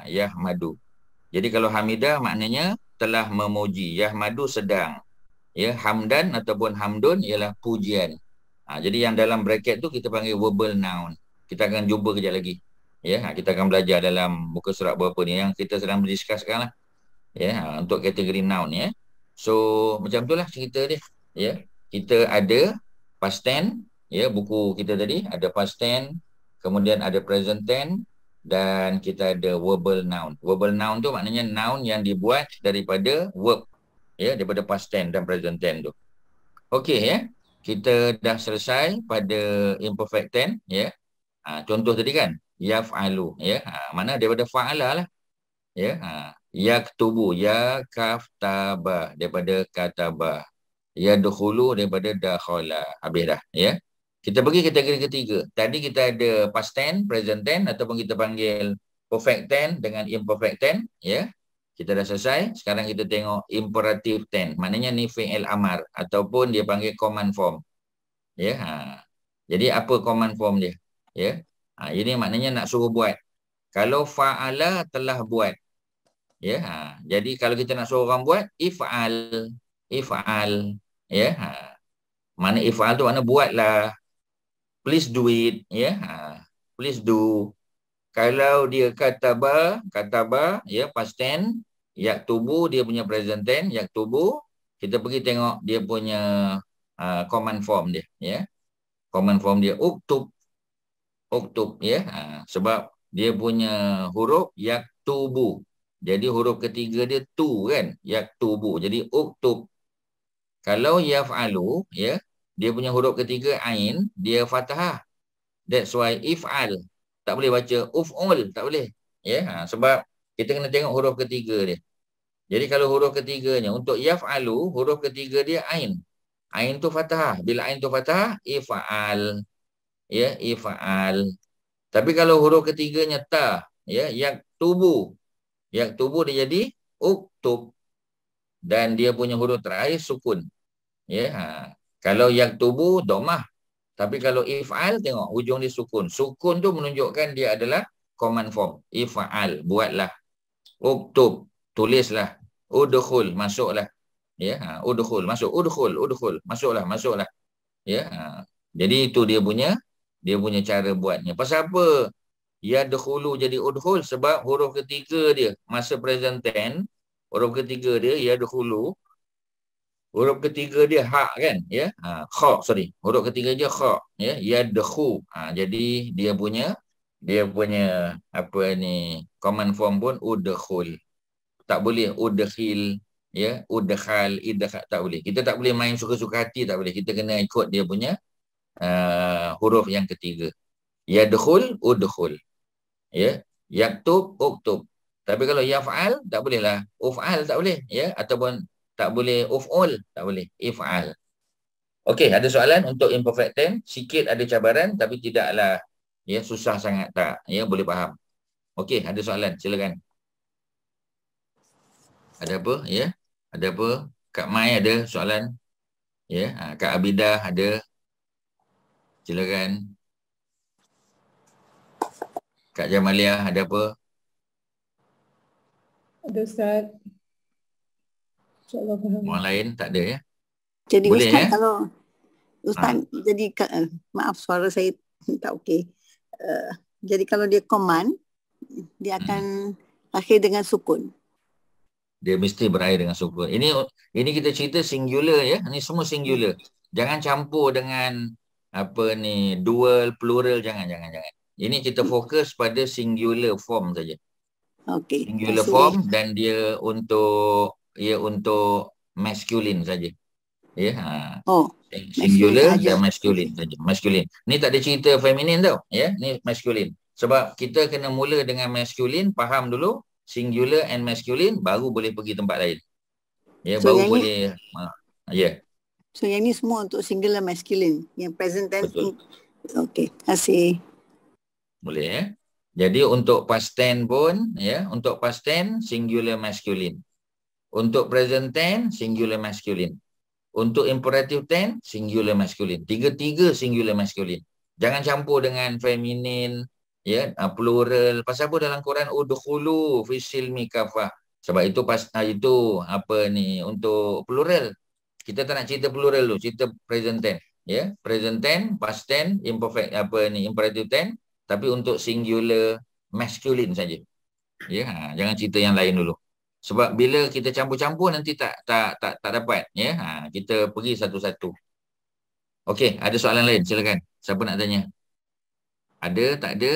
Yahmadu. Jadi kalau Hamidah maknanya telah memuji. Yahmadu sedang. Ya, hamdan ataupun hamdun ialah pujian. Jadi yang dalam bracket tu kita panggil verbal noun. Kita akan jumpa kejap lagi. Ya, kita akan belajar dalam muka surat berapa ni yang kita sedang berdiskuskan lah. Ya, untuk kategori noun ya. So macam itulah cerita dia. Ya, kita ada past tense. Ya, buku kita tadi ada past tense, kemudian ada present tense dan kita ada verbal noun. Verbal noun tu maknanya noun yang dibuat daripada verb. Ya, daripada past tense dan present tense tu. Okey ya. Kita dah selesai pada imperfect tense ya. Contoh tadi kan yaf'alu ya. Mana daripada fa'ala lah. Ya. Yaktubu ya kaftaba daripada katabah. Yadkhulu daripada dakhala. Habis dah ya. Kita pergi kategori ketiga. Tadi kita ada past tense, present tense ataupun kita panggil perfect tense dengan imperfect tense ya. Kita dah selesai. Sekarang kita tengok imperative tense. Maknanya ni fi'il amar ataupun dia panggil command form. Ya. Jadi apa command form dia? Ya. Ini maknanya nak suruh buat. Kalau fa'ala telah buat. Ya. Jadi kalau kita nak suruh orang buat if'al. Ya. Mana if'al tu makna buatlah. Please do it ya. Please do. Kalau dia kataba ya past tense, yaktubu dia punya present tense, yaktubu, kita pergi tengok dia punya command form dia ya. Command form dia uktub ya. Sebab dia punya huruf yaktubu. Jadi huruf ketiga dia tu kan, yaktubu. Jadi uktub. Kalau yaf'alu, ya, dia punya huruf ketiga ain, dia fathah. That's why if'al. Tak boleh baca uf'ul, tak boleh. Ya, sebab kita kena tengok huruf ketiga dia. Jadi kalau huruf ketiganya untuk yaf'alu, huruf ketiga dia ain. Ain tu fathah. Bila ain tu fathah, if'al. Ya, if'al. Tapi kalau huruf ketiganya ta, ya, yaktubu. Yaktubu dia jadi uktub. Dan dia punya huruf terakhir sukun. Ya, kalau yaktubu dhammah. Tapi kalau if'al, tengok hujung dia sukun. Sukun tu menunjukkan dia adalah command form. If'al, buatlah. Uktub, tulislah. Udkhul, masuklah. Ya, udkhul, masuk. Udkhul, masuklah. Ya, jadi itu dia punya cara buatnya. Pasal apa? Yadkhulu jadi udkhul sebab huruf ketiga dia masa present tense, huruf ketiga dia yadkhulu. Huruf ketiga dia hak kan, ya. Kha, sorry. Huruf ketiga dia kha, ya, yadkhu. Jadi dia punya apa ni, command form pun udkhul. Tak boleh udkhil, ya, udkhal, idkhal, tak boleh. Kita tak boleh main suka-suka hati, tak boleh. Kita kena ikut dia punya huruf yang ketiga. Yadkhul, udkhul. Ya, yaktub, uktub. Tapi kalau yaf'al tak boleh lah. Uf'al tak boleh, ya, ataupun tak boleh uf'ul, tak boleh. If'al. Okey, ada soalan untuk imperfect tense? Sikit ada cabaran tapi tidaklah ya susah sangat, tak, ya, boleh faham. Okey, ada soalan, silakan. Ada apa, ya? Ada apa? Kak Mai ada soalan? Ya, Kak Abidah ada. Silakan. Kak Jamalia ada apa? Ada Ustaz. InsyaAllah faham. Orang lain tak ada, ya? Jadi Boleh, Ustaz, ya? kalau Ustaz, jadi maaf suara saya tak okey. Jadi kalau dia command, dia akan akhir dengan sukun. Dia mesti berakhir dengan sukun. Ini kita cerita singular, ya. Ini semua singular. Jangan campur dengan apa ni, dual, plural, jangan. Ini kita fokus pada singular form saja. Okey. Singular form dan dia untuk masculine saja. Ya. Singular dan masculine saja. Masculine. Ni tak ada cerita feminin tau, ya. Ni masculine. Sebab kita kena mula dengan masculine, faham dulu singular and masculine, baru boleh pergi tempat lain. Ya, so baru boleh ya. So yang ni semua untuk singular masculine, yang present tense. Betul. Okey, terima kasih. Boleh, ya. Jadi untuk past tense pun, ya, untuk past tense singular masculine. Untuk present tense singular masculine. Untuk imperative tense singular masculine. Tiga-tiga singular masculine. Jangan campur dengan feminin, ya, plural. Pasal apa dalam Quran udkhulu fi silmi kafah. Sebab itu itu apa ni, untuk plural. Kita tak nak cerita plural tu, cerita present tense, ya. Present tense, past tense, imperfect apa ni, imperative tense, tapi untuk singular masculine saja. Ya, jangan cerita yang lain dulu. Sebab bila kita campur-campur nanti tak dapat, ya. Kita pergi satu-satu. Okey, ada soalan lain, silakan. Siapa nak tanya? Ada, tak ada?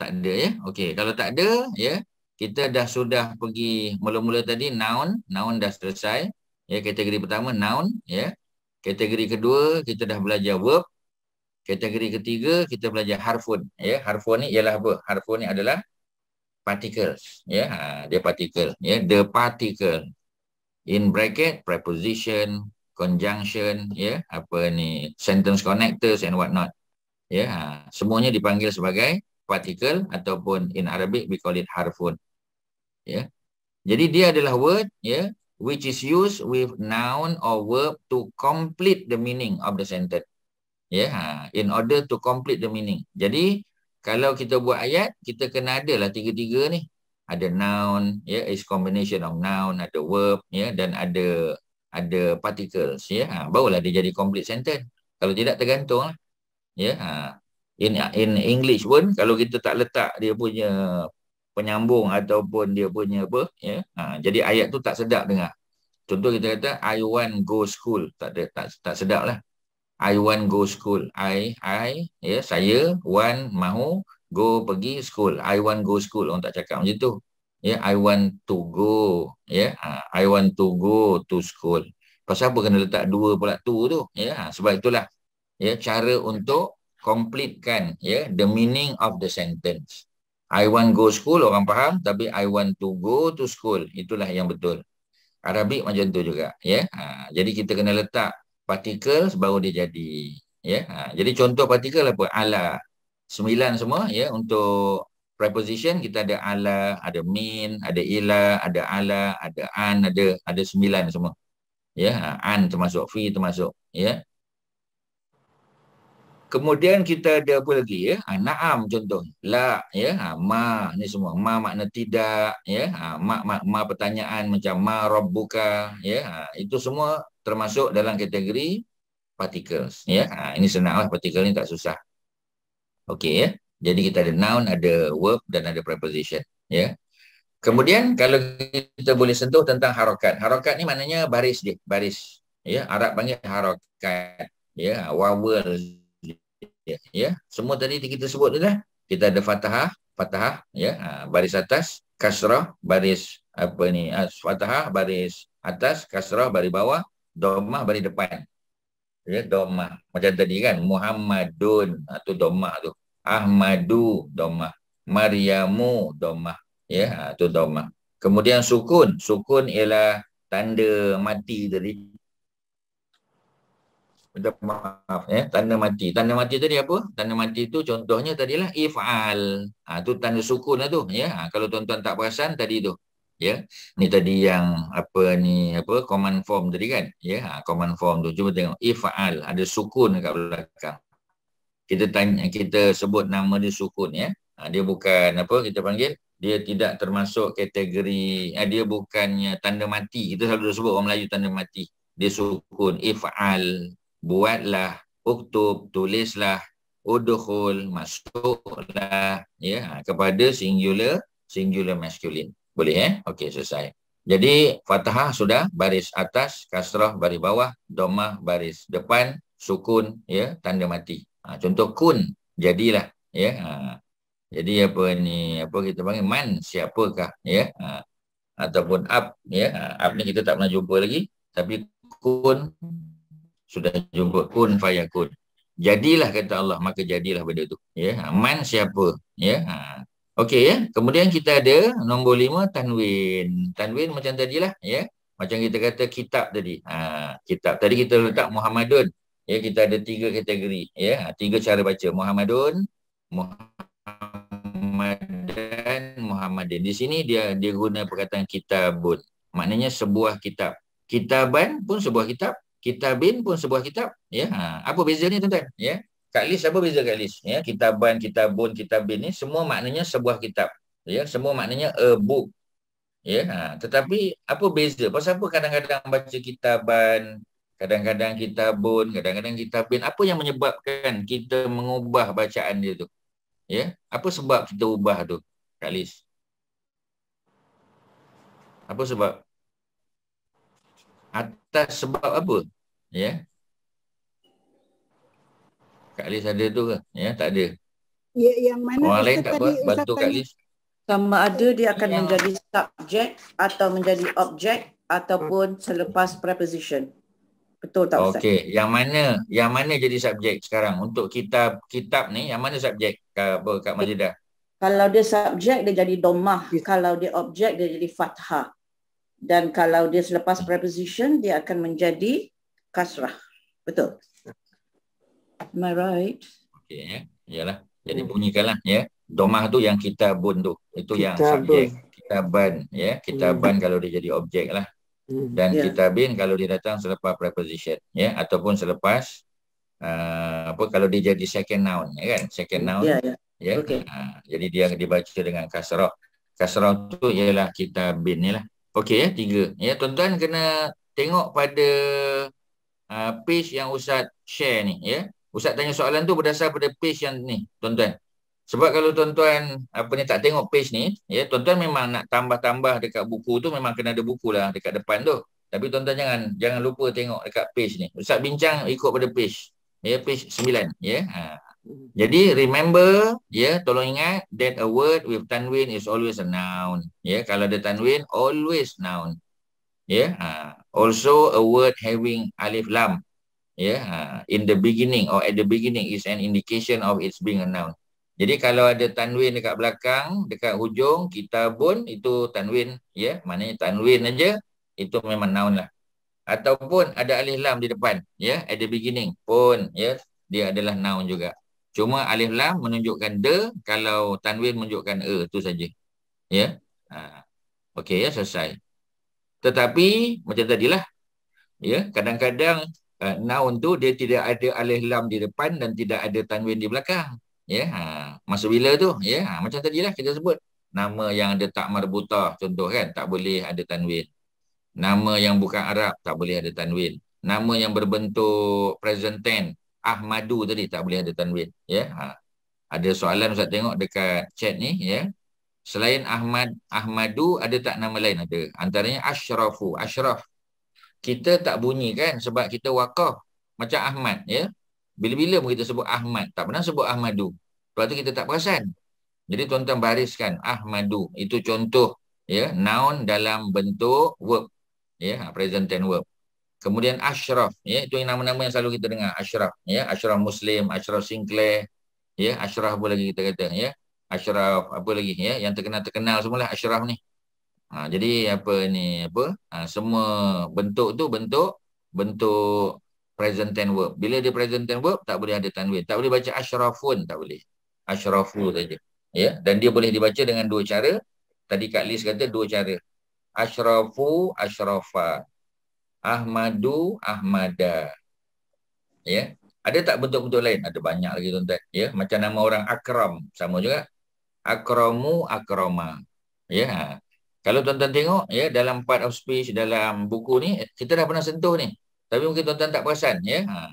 Tak ada, ya. Okey, kalau tak ada, ya, kita sudah pergi mula-mula tadi noun dah selesai. Ya, kategori pertama noun, ya. Kategori kedua kita dah belajar verb. Kategori ketiga kita belajar harfun, ya. Harfun ni ialah apa? Harfun ni adalah particles, ya. Dia particle, ya. The particle in bracket, preposition, conjunction, ya, apa ni, sentence connectors and what not, ya. Semuanya dipanggil sebagai particle ataupun in Arabic we call it harfun, ya. Jadi dia adalah word, ya, which is used with noun or verb to complete the meaning of the sentence, ya. In order to complete the meaning. Jadi kalau kita buat ayat, kita kena adalah tiga-tiga ni. Ada noun, ya, is combination of noun, ada verb, ya, dan ada particles, ya. Barulah dia jadi complete sentence. Kalau tidak tergantung lah, ya. In English pun kalau kita tak letak dia punya penyambung ataupun dia punya apa, ya. Jadi ayat tu tak sedap dengar. Contoh kita kata I want go school, tak sedap lah. I want go school. Ya, saya want, mahu, go, pergi, school. I want go school. Orang tak cakap macam tu. Ya, I want to go. Ya, I want to go to school. Pasal apa kena letak 2 pula tu ya. Sebab itulah ya cara untuk completekan ya the meaning of the sentence. I want go school orang faham, tapi I want to go to school itulah yang betul. Arabik macam tu juga ya. Jadi kita kena letak particles baru dia jadi ya. Jadi contoh partikel apa? Ala. 9 semua ya. Untuk preposition kita ada ala, ada min, ada ila, ada ala, ada an, ada 9 semua. Ya, an termasuk, fi termasuk ya. Kemudian kita ada apa lagi ya? Na'am contoh. La ya. Ma ni semua. Ma makna tidak ya. Ma pertanyaan macam ma rabbuka ya. Itu semua termasuk dalam kategori particles ya. Ini senanglah, partikel ni tak susah. Okey ya. Jadi kita ada noun, ada verb dan ada preposition ya. Kemudian kalau kita boleh sentuh tentang harakat. Harakat ni maknanya baris dia, baris ya. Arab panggil harakat ya. Wawal ya. Semua tadi kita sebut tu dah. Kita ada fathah ya, baris atas, kasrah baris apa ni, fathah baris atas, kasrah baris bawah, dhammah baris depan. Ya, dhammah. Macam tadi kan, Muhammadun tu dhammah tu. Ahmadu dhammah. Maryamu dhammah. Ya, tu dhammah. Kemudian sukun ialah tanda mati tadi. Minta maaf ya, tanda mati. Tanda mati tadi apa? Tanda mati tu contohnya tadilah if'al. Tu tanda sukun lah tu ya. Kalau tuan-tuan tak perasan tadi tu. Ya. Ni tadi yang command form tadi kan? Ya, command form tu. Cuba tengok if'al ada sukun kat belakang. Kita sebut nama dia sukun ya. Dia bukan kita panggil, dia tidak termasuk kategori, dia bukannya tanda mati. Kita selalu sebut orang Melayu tanda mati. Dia sukun, if'al. Buatlah, uktub, tulislah, udkhul, masuklah ya, kepada singular masculine. Boleh okey, selesai. Jadi fathah sudah, baris atas, kasrah baris bawah, dhammah baris depan, sukun ya, tanda mati. Contoh kun, jadilah ya. Jadi kita panggil man, siapakah ya. Ataupun ab ya. Ab ni kita tak pernah jumpa lagi, tapi kun sudah jumpa, kun fayakun. Jadilah kata Allah, maka jadilah benda tu ya. Man siapa ya. Okey ya. Kemudian kita ada nombor 5 tanwin. Tanwin macam tadilah ya. Macam kita kata kitab tadi. Kitab tadi kita letak Muhammadun ya. Kita ada 3 kategori ya. 3 cara baca, Muhammadun, Muhammadan, Muhammadin. Di sini dia guna perkataan kitabun. Maknanya sebuah kitab. Kitaban pun sebuah kitab. Kitabin pun sebuah kitab ya. Apa beza ni tuan-tuan ya? Kak Lis, apa beza Kak Lis ya? Kitaban, kitabun, kitabin ni semua maknanya sebuah kitab ya, semua maknanya a book ya. Tetapi apa beza? Pasal apa kadang-kadang baca kitaban, kadang-kadang kitabun, kadang-kadang kitabin? Apa yang menyebabkan kita mengubah bacaan dia tu ya? Apa sebab kita ubah tu Kak Lis? Apa sebab? Atas sebab apa? Ya. Kak Lis ada tu ke? Ya, tak ada. Ya, yang mana orang lain tak apa, tadi, bantu Kak Lis. Sama ada dia akan menjadi subjek atau menjadi objek ataupun selepas preposition. Betul tak Ustaz? Okey, yang mana jadi subjek sekarang untuk kitab ni, yang mana subjek Kak Majidah? Kalau dia subjek dia jadi dhammah, kalau dia objek dia jadi fathah. Dan kalau dia selepas preposition dia akan menjadi kasrah. Betul. Am I right? Okey ya. Iyalah. Jadi bunyikanlah ya. Dhammah tu yang kitabun tu. Itu yang subjek. Kitaban ya. Kitaban kalau dia jadi objek lah. Dan kitabin kalau dia datang selepas preposition ya, ataupun selepas kalau dia jadi second noun ya kan. Second noun ya. Okay. Jadi dia dibaca dengan kasrah. Kasrah tu ialah kitabin ni lah. Okey ya, 3. Ya, tuan-tuan kena tengok pada page yang Ustaz share ni ya. Ustaz tanya soalan tu berdasar pada page yang ni, tuan-tuan. Sebab kalau tuan-tuan tak tengok page ni, ya, tuan-tuan memang nak tambah-tambah dekat buku tu, memang kena ada buku lah dekat depan tu. Tapi tuan-tuan jangan lupa tengok dekat page ni. Ustaz bincang ikut pada page. Ya, page 9 ya. Jadi remember ya, tolong ingat that a word with tanwin is always a noun. Ya, kalau ada tanwin always noun. Ya, also a word having alif lam, in the beginning or at the beginning is an indication of its being a noun. Jadi kalau ada tanwin dekat belakang, dekat hujung, kitabun, itu tanwin, maknanya tanwin aja, itu memang noun lah. Ataupun ada alif lam di depan, at the beginning pun, dia adalah noun juga. Cuma alif lam menunjukkan de, kalau tanwin menunjukkan itu saja. Okey, selesai. Tetapi macam tadilah, kadang-kadang noun tu dia tidak ada alif lam di depan dan tidak ada tanwin di belakang. Masa bila tu? Macam tadilah kita sebut. Nama yang ada tak marbutah, contoh kan, tak boleh ada tanwin. Nama yang bukan Arab, tak boleh ada tanwin. Nama yang berbentuk present tense, Ahmadu tadi, tak boleh ada tanwin. Ada soalan Ustaz tengok dekat chat ni, Selain Ahmadu, ada tak nama lain? Ada. Antaranya Ashrafu, Ashraf. Kita tak bunyi kan sebab kita waqaf. Macam Ahmad, Bila-bila pun kita sebut Ahmad, tak pernah sebut Ahmadu. Sebab tu kita tak perasan. Jadi tuan-tuan bariskan Ahmadu. Itu contoh, noun dalam bentuk verb, present tense verb. Kemudian Ashraf, itu yang nama-nama yang selalu kita dengar. Ashraf, Ashraf Muslim, Ashraf Sinclair, Ashraf apa lagi kita kata, Ashraf apa lagi, yang terkenal semualah Ashraf ni. Jadi semua bentuk tu bentuk present tense verb. Bila dia present tense verb, tak boleh ada tanwin. Tak boleh baca ashrafun, tak boleh. Ashrafu saja. Dan dia boleh dibaca dengan dua cara. Tadi Kak Liz kata dua cara. Ashrafu, Ashrafa. Ahmadu, Ahmada. Ada tak bentuk-bentuk lain? Ada banyak lagi tuan-tuan. Macam nama orang Akram, sama juga. Akramu, Akrama. Kalau tuan-tuan tengok, dalam part of speech, dalam buku ni, kita dah pernah sentuh ni. Tapi mungkin tuan-tuan tak perasan,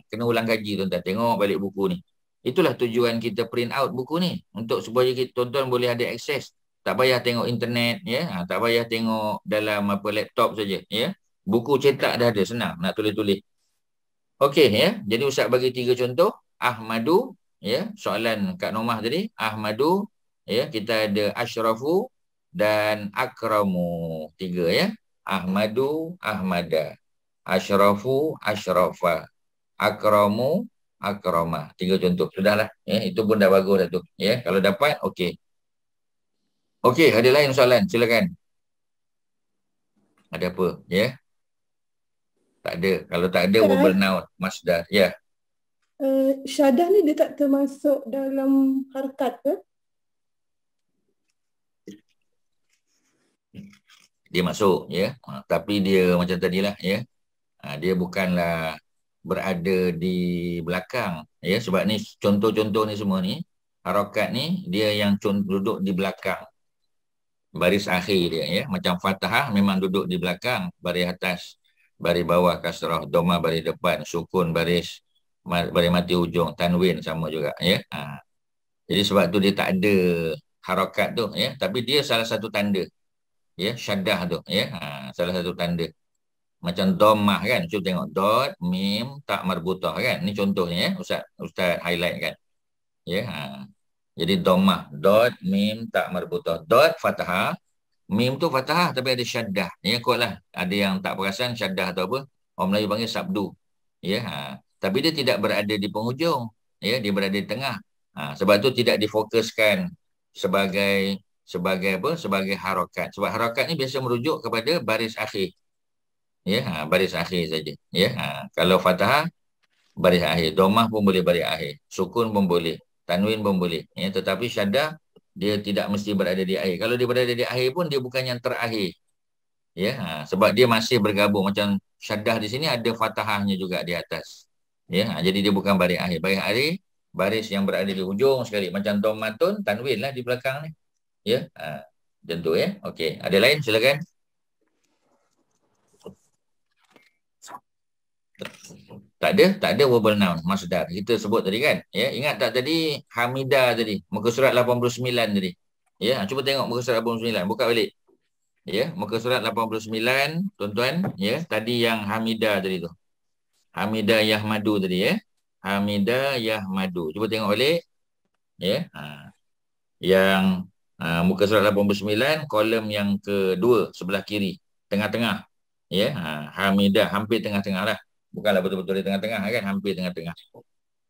kena ulang kaji tuan-tuan, tengok balik buku ni. Itulah tujuan kita print out buku ni, untuk supaya tuan-tuan boleh ada akses. Tak payah tengok internet, tak payah tengok dalam laptop saja, Buku cetak dah ada, senang nak tulis-tulis. Okey, jadi Ustaz bagi 3 contoh. Ahmadu, soalan Kak Nomah tadi, Ahmadu, kita ada Ashrafu dan Akramu. 3, Ahmadu, Ahmada. Ashrafu, Ashrafa. Akramu, Akrama. 3 contoh. Sudahlah. Itu pun dah bagus dah tu. Kalau dapat, okey. Okey, ada lain soalan? Silakan. Ada apa? Tak ada. Kalau tak ada, verbal noun. Masdar. Syadah ni dia tak termasuk dalam harakat ke? Dia masuk, tapi dia macam tadilah, dia bukanlah berada di belakang, sebab ni contoh-contoh ni semua ni, harakat ni dia yang duduk di belakang baris akhir dia, macam fathah memang duduk di belakang baris atas, baris bawah kasrah, dhamma baris depan, sukun baris mati hujung, tanwin sama juga, Jadi sebab tu dia tak ada harakat tu, tapi dia salah satu tanda, syaddah tu, salah satu tanda. Macam dhammah kan, cuba tengok, dot, mim, tak marbutah kan. Ni contohnya, Ustaz highlight kan. Jadi dhammah, dot, mim, tak marbutah. Dot fathah, mim tu fathah tapi ada syaddah. Kuatlah. Ada yang tak perasan syaddah tu apa? Orang Melayu panggil sabdu. Tapi dia tidak berada di penghujung. Dia berada di tengah. Sebab tu tidak difokuskan sebagai apa? Sebagai harakat. Sebab harakat ni biasa merujuk kepada baris akhir. Baris akhir saja. Kalau fathah, baris akhir. Dhammah pun boleh baris akhir. Sukun pun boleh. Tanwin pun boleh. Tetapi syaddah, dia tidak mesti berada di akhir. Kalau dia berada di akhir pun, dia bukan yang terakhir. Sebab dia masih bergabung. Macam syaddah di sini ada fathahnya juga di atas. Jadi dia bukan baris akhir. Baris akhir, baris yang berada di hujung sekali. Macam dhammatun, tanwin lah di belakang ni. Macam tu Okey. Ada lain? Silakan. Tak ada verbal noun, masdar. Kita sebut tadi kan. Ingat tak tadi Hamidah tadi, muka surat 89 tadi. Cuba tengok muka surat 89, buka balik. Muka surat 89, tuan-tuan, tadi yang Hamidah tadi tu. Hamidah Yahmadu tadi Hamidah Yahmadu. Cuba tengok balik. Yang muka surat 89, kolom yang kedua sebelah kiri, tengah-tengah. Ya, hamidah hampir tengah-tengah lah. Bukanlah betul-betul di tengah-tengah kan, hampir tengah-tengah.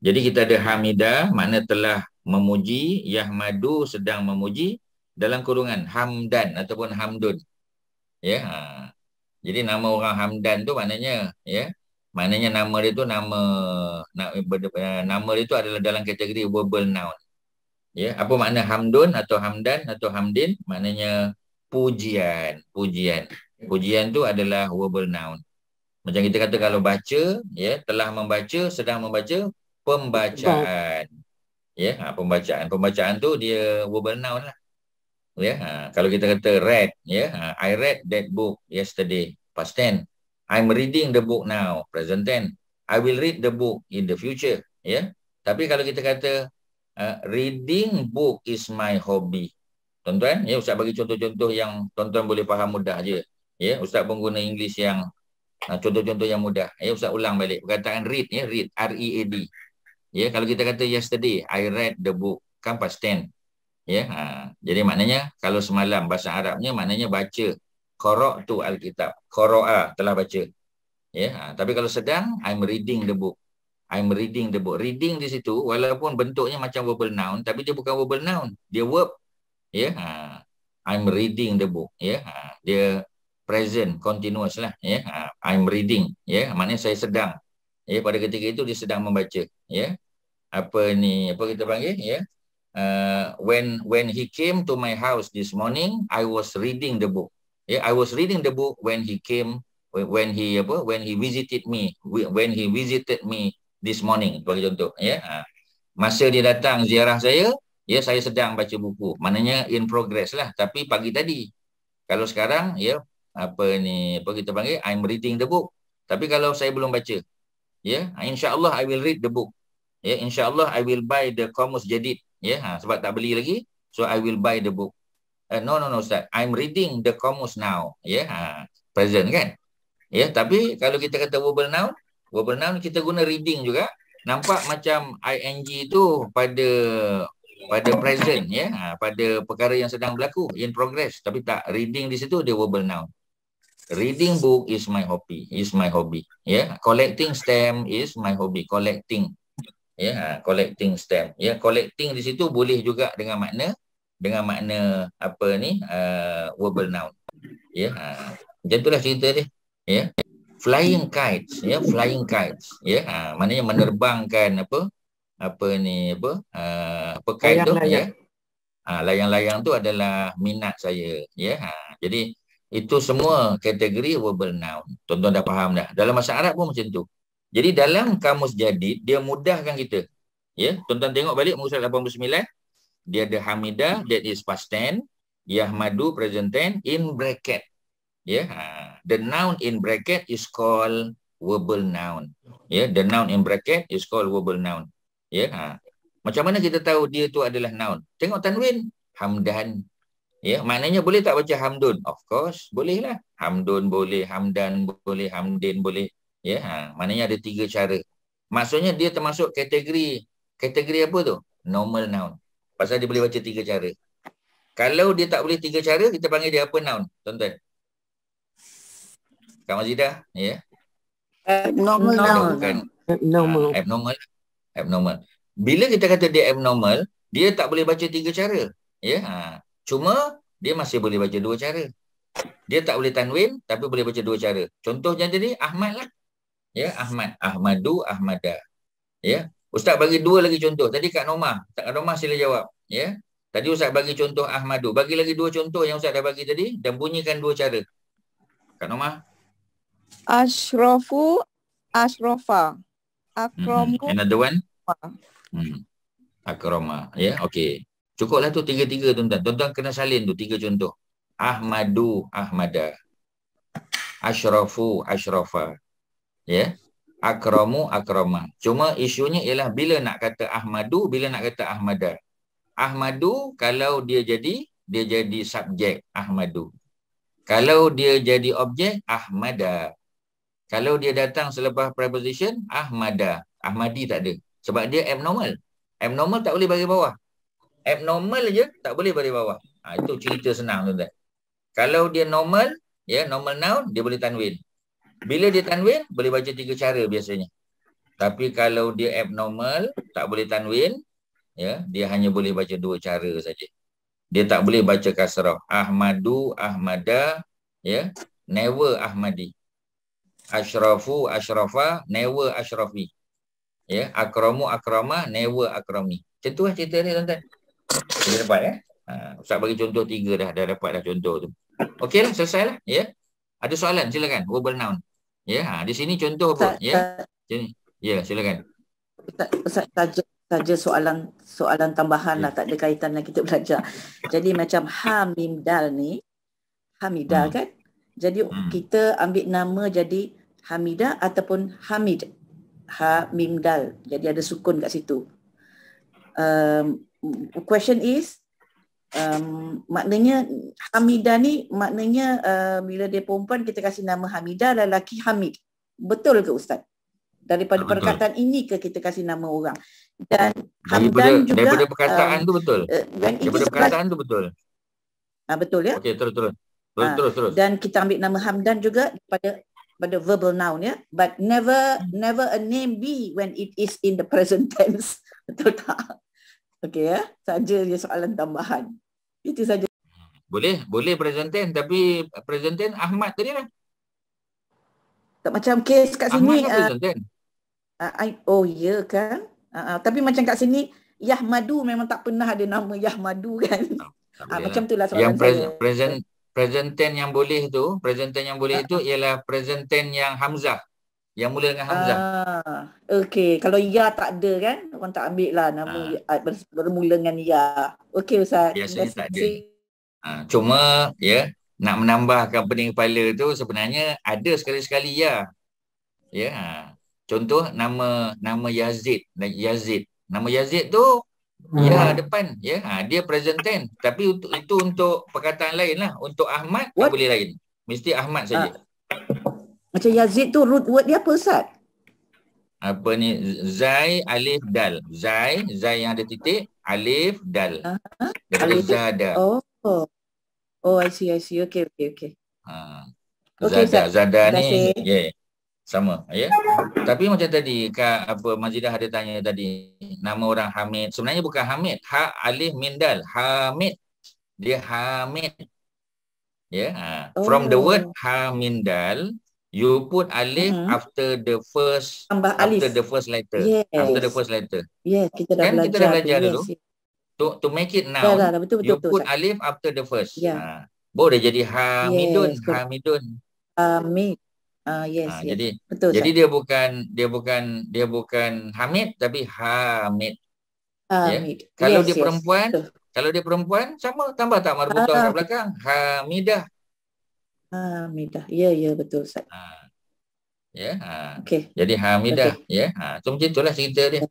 Jadi kita ada hamidah, makna telah memuji, yahmadu sedang memuji, dalam kurungan hamdan ataupun hamdun. Ya. Jadi nama orang Hamdan tu maknanya, ya, maknanya nama dia tu nama dia tu adalah dalam kategori verbal noun. Ya, apa makna hamdun atau hamdan atau hamdin? Maknanya pujian. Pujian tu adalah verbal noun. Macam kita kata kalau baca, ya, telah membaca, sedang membaca, pembacaan. Ya, pembacaan. Pembacaan tu dia verbal noun lah. Ya, kalau kita kata read, ya, I read that book yesterday, past tense. I'm reading the book now, present tense. I will read the book in the future, ya. Tapi kalau kita kata reading book is my hobby. Tuan-tuan, ya, Ustaz bagi contoh-contoh yang tuan-tuan boleh faham mudah je. Ya, Ustaz pun guna English yang contoh-contoh yang mudah. Ya, Ustaz ulang balik perkataan read, ya, read, R-E-A-D. Ya, kalau kita kata yesterday, I read the book, kan past tense. Ya, jadi maknanya kalau semalam bahasa Arabnya maknanya baca. Qara'tu al-kitab. Qara'a telah baca. Ya, tapi kalau sedang, I'm reading the book. I'm reading the book. Reading di situ walaupun bentuknya macam verbal noun, tapi dia bukan verbal noun, dia verb. Ya, I'm reading the book. Ya, dia present continuous lah. Ya, I'm reading. Ya, maknanya saya sedang. Ya, pada ketika itu dia sedang membaca. Ya, apa kita panggil? Ya. When he came to my house this morning, I was reading the book. Yeah, I was reading the book when he came, when he visited me this morning. Bagi contoh, ya. Masa dia datang ziarah saya, ya, saya sedang baca buku. Maknanya in progress lah. Tapi pagi tadi. Kalau sekarang, ya, apa kita panggil? I'm reading the book. Tapi kalau saya belum baca, ya, insya-Allah I will read the book. Ya, insya-Allah I will buy the Qamus Jadid. Ya, sebab tak beli lagi, so I will buy the book. No, Ustaz. I'm reading the Qamus now. Ya, present kan? Ya, tapi kalau kita kata verbal noun kita guna reading juga. Nampak macam ing itu pada present, ya, pada perkara yang sedang berlaku, in progress. Tapi tak, reading di situ dia verbal noun. Reading book is my hobby. Ya, collecting stamp is my hobby. Collecting. Ya, collecting stamp. Ya, collecting di situ boleh juga dengan makna apa ni, verbal noun. Ya, macam itulah cerita dia. Ya, flying kites. Ya, flying kites. Ya, maknanya menerbangkan kite tu. Ya, layang-layang tu adalah minat saya. Ya, jadi itu semua kategori verbal noun. Tuan-tuan dah faham dah. Dalam bahasa Arab pun macam tu. Jadi dalam kamus jadid, dia mudahkan kita. Ya, tuan-tuan tengok balik muka surat 89. Dia ada hamidah, that is past tense. Yahmadu, present tense, in bracket. Ya, the noun in bracket is called verbal noun. Ya, the noun in bracket is called verbal noun. Ya, macam mana kita tahu dia tu adalah noun? Tengok tanwin, hamdan. Ya, maknanya boleh tak baca hamdun? Of course, boleh lah. Hamdun boleh, hamdan boleh, hamdin boleh. Ya, maknanya ada 3 cara. Maksudnya dia termasuk kategori apa tu? Normal noun. Pasal dia boleh baca 3 cara. Kalau dia tak boleh 3 cara, kita panggil dia apa noun? Tuan-tuan. Kak Mazidah, ya. Abnormal noun. Bukan. Abnormal. Bila kita kata dia abnormal, dia tak boleh baca 3 cara. Ya. Cuma dia masih boleh baca 2 cara. Dia tak boleh tanwin tapi boleh baca 2 cara. Contohnya tadi Ahmad lah. Ya, Ahmad, Ahmadu, Ahmada. Ya, Ustaz bagi 2 lagi contoh. Tadi Kak Nomah sila jawab. Ya, tadi Ustaz bagi contoh Ahmadu. Bagi lagi 2 contoh yang Ustaz dah bagi tadi dan bunyikan 2 cara. Kak Nomah. Ashrafu, Ashrafa. Akramu. Another one. Akrama. Ya, okey. Cukuplah tu 3 tuan-tuan. Tuan-tuan kena salin tu 3 contoh. Ahmadu, Ahmada. Ashrafu, Ashrafa. Ya, akramu, akrama. Cuma isunya ialah bila nak kata Ahmadu, bila nak kata Ahmada. Ahmadu kalau dia jadi subjek Ahmadu. Kalau dia jadi objek Ahmada. Kalau dia datang selepas preposition Ahmada. Ahmadi tak ada. Sebab dia abnormal. Abnormal tak boleh bagi bawah. Abnormal je tak boleh bagi bawah. Itu cerita senang tuan-tuan. Kalau dia normal, ya, normal noun, dia boleh tanwin. Bila dia tanwin, boleh baca 3 cara biasanya. Tapi kalau dia abnormal, tak boleh tanwin, ya, dia hanya boleh baca 2 cara saja. Dia tak boleh baca kasrah. Ahmadu, Ahmada, ya, never Ahmadi. Ashrafu, Ashrafa, never Ashrafi. Ya, akramu, akrama, never akrami. Macam tu lah cerita dia, tuan-tuan. Dia dapat, ya. Ustaz bagi contoh 3 dah dapat dah contoh tu. Okey lah, selesai lah, ya. Ada soalan, silakan. Verbal noun. Ya, di sini contoh apa? Ya. Ya, silakan. Ustaz saja soalan tambahan lah, tak ada kaitan dengan kita belajar. Jadi macam ha mim dal ni, Hamidah kan? Jadi kita ambil nama jadi Hamidah ataupun Hamid. Ha mim dal. Jadi ada sukun kat situ. Question is, maknanya Hamidah ni maknanya bila dia perempuan kita kasih nama Hamidah, lelaki Hamid. Betul ke Ustaz? Daripada perkataan ini ke kita kasih nama orang? Dan Hamdan juga daripada perkataan tu betul. Daripada perkataan tu betul. Betul ya? Okey, terus. Dan kita ambil nama Hamdan juga pada verbal noun ya. But never a name be when it is in the present tense. Betul tak? Okey ya. Saja dia soalan tambahan. Itu saja. Boleh present tense, tapi present tense Ahmad tadi lah. Tak macam kes kat sini. Ahmad present tense. Oh ya kan? Tapi macam kat sini Yahmadu memang tak pernah ada nama Yahmadu kan. Macam itulah soalan yang present tense yang boleh tu, ialah present tense yang hamzah. Yang mula dengan hamzah. Okey, kalau ya tak ada kan, orang tak ambil lah nama bermula dengan ya. Okey Ustaz. Biasanya tak ada. Cuma ya, nak menambahkan pening kepala tu sebenarnya ada sekali-sekali ya. Ya. Contoh nama Yazid. Nama Yazid tu ya depan ya. Dia present tense, tapi itu untuk perkataan lain lah. Untuk Ahmad tak boleh lain. Mesti Ahmad saja. Macam Yazid tu root word dia apa Ustaz? Apa ni? Zai alif dal. Zai yang ada titik, alif dal. Daripada Zada. Oh I see. Okey. Zada ni sama ya. Tapi macam tadi Mazidah ada tanya tadi, nama orang Hamid sebenarnya bukan Hamid, ha alif min dal, Hamid. Dia Hamid. Ya. From the word ha min dal, you put alif after the first letter. Yes. After the first letter. Yes, kita dah belajar dulu. To make it noun, betul, you put alif after the first. Boleh jadi Hamidun, Hamid. Yes. Jadi betul, jadi dia bukan Hamid tapi Hamid. Kalau dia perempuan sama, tambah tak marbutah kat belakang, Hamidah. Ya betul Ustaz. Okey. Jadi Hamidah so macam itulah cerita dia.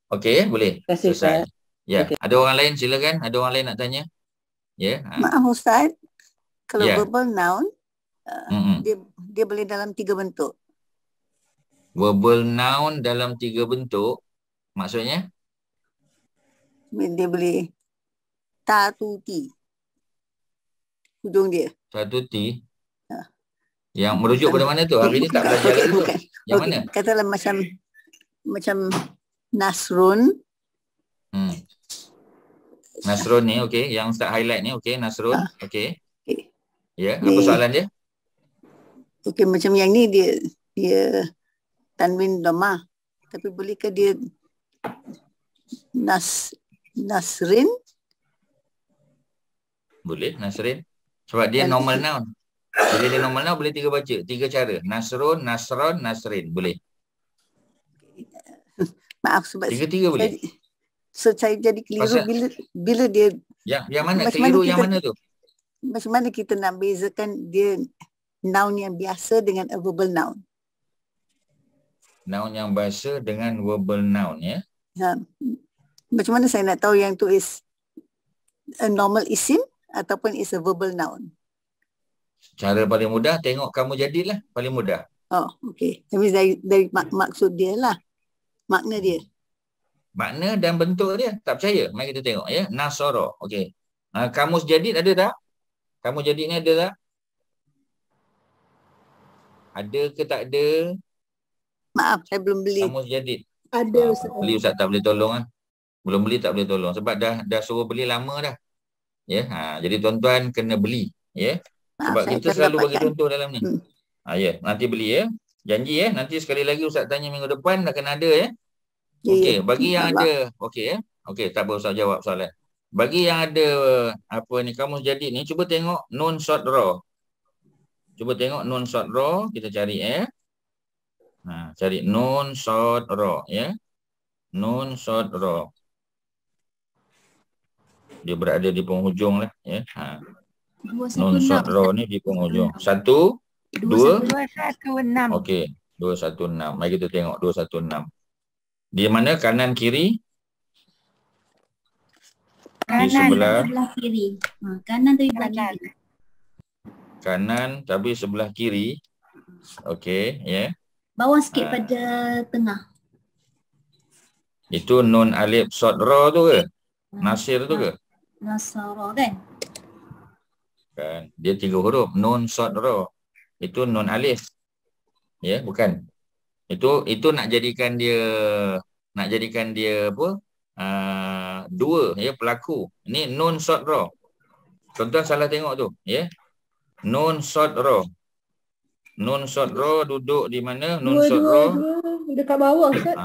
Okey, boleh. Terima kasih Ustaz. Ya, ada orang lain silakan, ada orang lain nak tanya. Maaf Ustaz. Kalau verbal noun dia boleh dalam 3 bentuk. Verbal noun dalam 3 bentuk maksudnya? Dia boleh tatuti. Hujung dia. Tatuti. Yang merujuk pada mana tu? Hari ni tak belajar lagi tu. Yang mana? Katalah macam Nasrun. Nasrun ni okey, yang Ustaz highlight ni okey, Nasrun. Okey. Ya, apa soalan dia? Okey, macam yang ni dia tanwin dhamma. Tapi bolehkah dia Nasrin? Boleh, Nasrin. Sebab dia normal noun. Bila dia normal noun boleh 3 baca, 3 cara. Nasrun, Nasron, Nasrin. Boleh. Maaf sebab 3 boleh. So saya jadi keliru bila dia yang mana keliru yang mana tu? Macam mana kita nak bezakan dia noun yang biasa dengan a verbal noun? Noun yang biasa dengan verbal noun ya. Macam mana saya nak tahu yang tu is a normal isim ataupun is a verbal noun? Cara paling mudah tengok kamu jadilah, paling mudah. Oh, okey. Tapi dari maksud dia lah. Makna dia. Makna dan bentuk dia. Tak percaya? Mari kita tengok ya. Nasara. Okey. Kamus jadid ada tak? Kamus jadid ni ada tak? Ada ke tak ada? Maaf, saya belum beli. Kamus Jadid. Ada Ustaz. Beli Ustaz tak boleh tolong lah. Belum beli tak boleh tolong. Sebab dah suruh beli lama dah. Ya, jadi tuan-tuan kena beli. Ya. Sebab Maaf, kita saya selalu bagi dapatkan. contoh dalam ni. Ya, nanti beli ya. Janji ya. Nanti sekali lagi Ustaz tanya minggu depan dah kena ada ya. Ya, Okey, ya. bagi yang InsyaAllah. ada. Okey ya. Okey, tak apa Ustaz jawab soalan. Bagi yang ada apa ni kamus Jadid ni, cuba tengok non short raw. Cuba tengok non short raw, kita cari cari non short raw ya. Non short raw. Dia berada di penghujung lah ya. Non short raw ni di penghujung. 1 2 216. okey, 216. Mari kita tengok 216. Di mana kanan kiri? Kanan. Di sebelah kiri. Kanan tapi belah kiri. kanan tapi sebelah kiri. Okey, ya. Bawah sikit pada tengah. Itu non alif short raw tu ke? Nasir tu ke? Nasara kan? Kan. Dia 3 huruf. Non short raw. Itu non alif. Ya, bukan. Itu nak jadikan dia apa? Dua ya, pelaku. Ini non short raw. Tuan-tuan salah tengok tu, ya. Non short raw. Non short raw duduk di mana? Non short raw Dekat bawah Ustaz.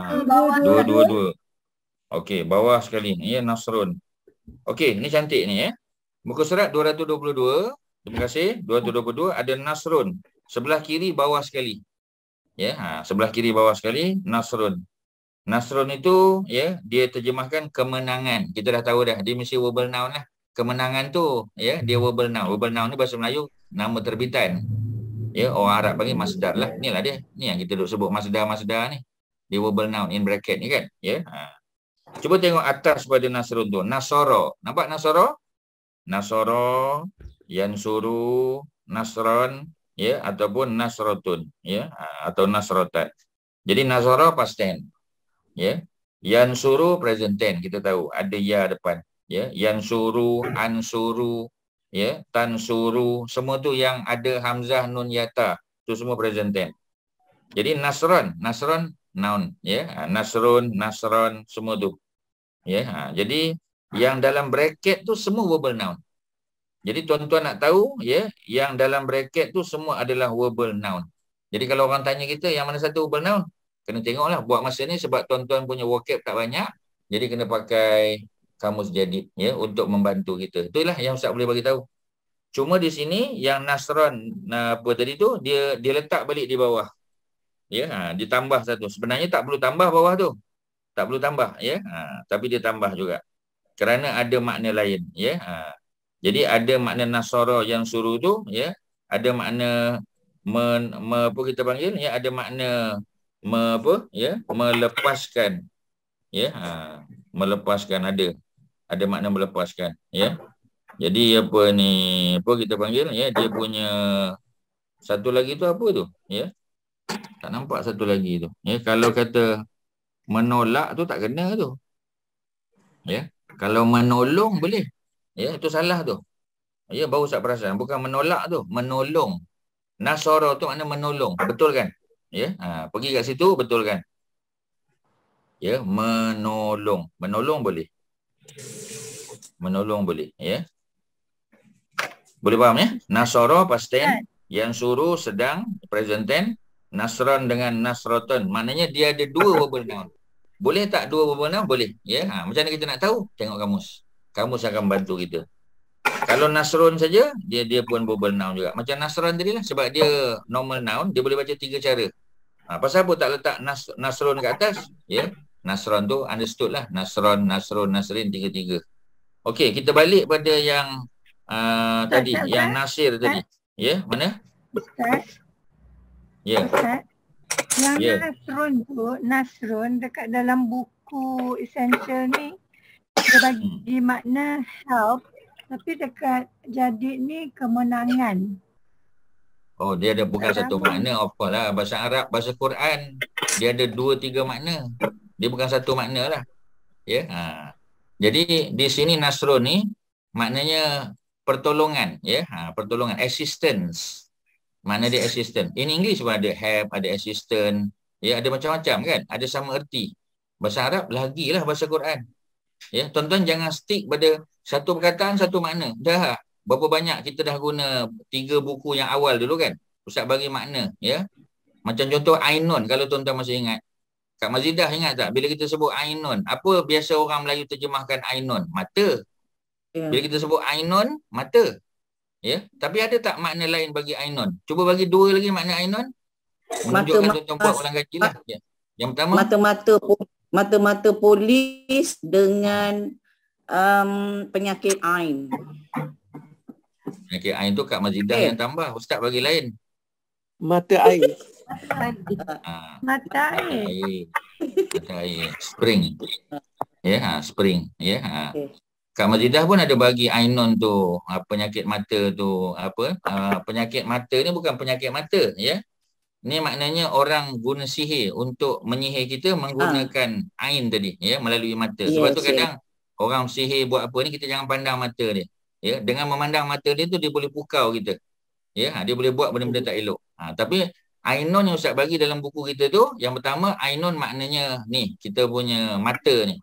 dua. Okey, bawah sekali. Ya, Nasrun. Okey, ni cantik ni ya. Muka surat 222. Terima kasih. 222 ada Nasrun. Sebelah kiri bawah sekali. Ya, sebelah kiri bawah sekali Nasrun. Nasrun itu ya, dia terjemahkan kemenangan. Kita dah tahu dah, dia mesti verbal noun lah. Kemenangan tu ya, dia verbal noun. Verbal noun ni bahasa Melayu nama terbitan. Ya, orang Arab panggil masdar lah. Inilah dia. Ni yang kita duk sebut masdar ni. Dia verbal noun in bracket ni kan. Ya. Cuba tengok atas pada Nasrun tu. Nasara. Nampak Nasara? Nasara, Yansuru, Nasran, ya, ataupun Nasratun, ya, atau Nasratan. Jadi Nasara past tense. Ya. Yansuru present tense, kita tahu ada ya depan. Ya, Yansuru, Ansuru, ya, Tansuru, semua tu yang ada hamzah nun yata, tu semua present tense. Jadi Nasran noun, ya, Nasrun, Nasran, semua tu. Ya, jadi yang dalam bracket tu semua verbal noun. Jadi tuan-tuan nak tahu ya, yang dalam bracket tu semua adalah verbal noun. Jadi kalau orang tanya kita yang mana satu verbal noun, kena tengoklah buat masa ni sebab tuan-tuan punya vocab tak banyak. Jadi kena pakai kamus Jadid ya untuk membantu kita. Itulah yang Ustaz boleh bagi tahu. Cuma di sini yang Nasran apa tadi tu dia letak balik di bawah. Ya, ditambah satu. Sebenarnya tak perlu tambah bawah tu. Tak perlu tambah ya. Tapi dia tambah juga. Kerana ada makna lain ya. Jadi ada makna Nasara yang suruh tu ya, ada makna apa kita panggil ya, ada makna melepaskan ya. Melepaskan ada makna melepaskan ya. Jadi apa ni, apa kita panggil ya, dia punya satu lagi tu apa tu ya. Tak nampak satu lagi tu ya. Kalau kata menolak tu tak kena tu ya. Kalau menolong boleh. Ya, itu salah tu. Ya, baru Ustaz perasan. Bukan menolak tu, menolong. Nasara tu makna menolong. Betul kan? Ya, pergi kat situ betul kan? Ya, menolong. Menolong boleh. Menolong boleh, ya. Boleh faham ya? Nasara past tense, yang suruh sedang present tense, Nasran dengan Nasratan. Maknanya dia ada dua verbal noun. Boleh tak dua verbal noun? Boleh. Ya, macam mana kita nak tahu? Tengok kamus. Kamus akan bantu kita. Kalau Nasrun saja, dia pun verbal noun juga. Macam Nasran tadi lah. Sebab dia normal noun, dia boleh baca 3 cara. Pasal apa tak letak Nasrun kat atas? Ya, Nasran tu understood lah. Nasran, Nasrun, Nasrin, 3-3. Okey, kita balik pada yang tadi, yang Nasir tadi. Ya, mana? Ustaz. Ya. Ustaz. Yang Nasrun dekat dalam buku Essential ni dia bagi makna help, tapi dekat Jadid ni kemenangan. Oh, dia ada bukan satu makna, of course lah. Bahasa Arab, bahasa Quran, dia ada 2-3 makna. Dia bukan satu makna lah. Ya. Jadi di sini Nasrun ni maknanya pertolongan, ya. Pertolongan, assistance. Makna dia assistant. In English pun ada help, ada assistant. Ya, ada macam-macam kan. Ada sama erti. Bahasa Arab lagilah bahasa Quran. Ya, tuan-tuan jangan stick pada satu perkataan, satu makna. Dah berapa banyak kita dah guna 3 buku yang awal dulu kan. Ustaz bagi makna. Ya. Macam contoh Ainun, kalau tuan-tuan masih ingat. Kak Mazidah ingat tak? Bila kita sebut Ainun, apa biasa orang Melayu terjemahkan Ainun? Mata. Bila kita sebut Ainun, mata. Ya, tapi ada tak makna lain bagi Ainun? Cuba bagi 2 lagi makna Ainun. Menunjukkan tuan-tuan buat ulang kaji lah. Ya. Yang pertama, mata-mata polis dengan penyakit ain. penyakit Ain tu Kak Mazidah yang tambah. Ustaz bagi lain. Mata air. Mata air. Mata air. Spring. Ya, spring. Ya. Kak Mazidah pun ada bagi Ainun tu, penyakit mata tu, penyakit mata ni bukan penyakit mata, ya. Ni maknanya orang guna sihir untuk menyihir kita menggunakan ain tadi, ya, melalui mata. Sebab tu kadang orang sihir buat apa ni, kita jangan pandang mata dia. Ya, dengan memandang mata dia tu dia boleh pukau kita. Ya, dia boleh buat benda-benda tak elok. Tapi Ainun yang Ustaz bagi dalam buku kita tu, yang pertama Ainun maknanya ni, kita punya mata ni.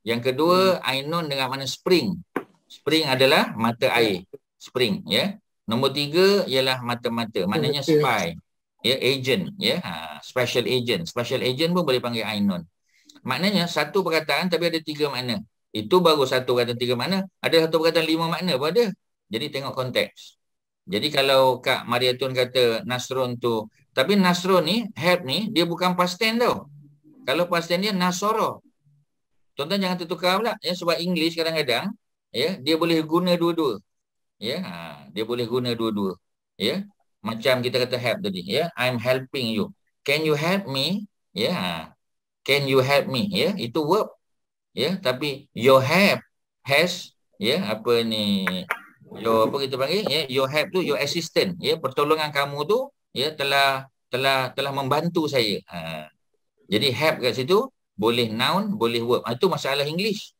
Yang kedua, Ainun dengan makna spring. Spring adalah mata air. Spring, ya. Nombor 3 ialah mata-mata. Maknanya spy. Ya, agent, ya. Special agent. Special agent pun boleh panggil Ainun. Maknanya satu perkataan tapi ada 3 makna. Itu baru satu perkataan 3 makna. Ada satu perkataan 5 makna pun ada. Jadi tengok konteks. Jadi kalau Kak Mariatun kata Nasrun tu, tapi Nasrun ni, help ni, dia bukan past tense tau. Kalau past tense dia Nasoro. Tuan-tuan jangan tertukar pula, ya, sebab English kadang-kadang, ya, dia boleh guna dua-dua. Ya, dia boleh guna dua-dua. Ya, macam kita kata help tadi, ya, I'm helping you. Can you help me? Ya, can you help me? Ya, itu verb. Ya, tapi your help has, ya, apa ni, your, apa kita panggil, ya, your help tu your assistant, ya, pertolongan kamu tu, ya, telah membantu saya. Jadi help kat situ boleh noun, boleh verb. Itu masalah English.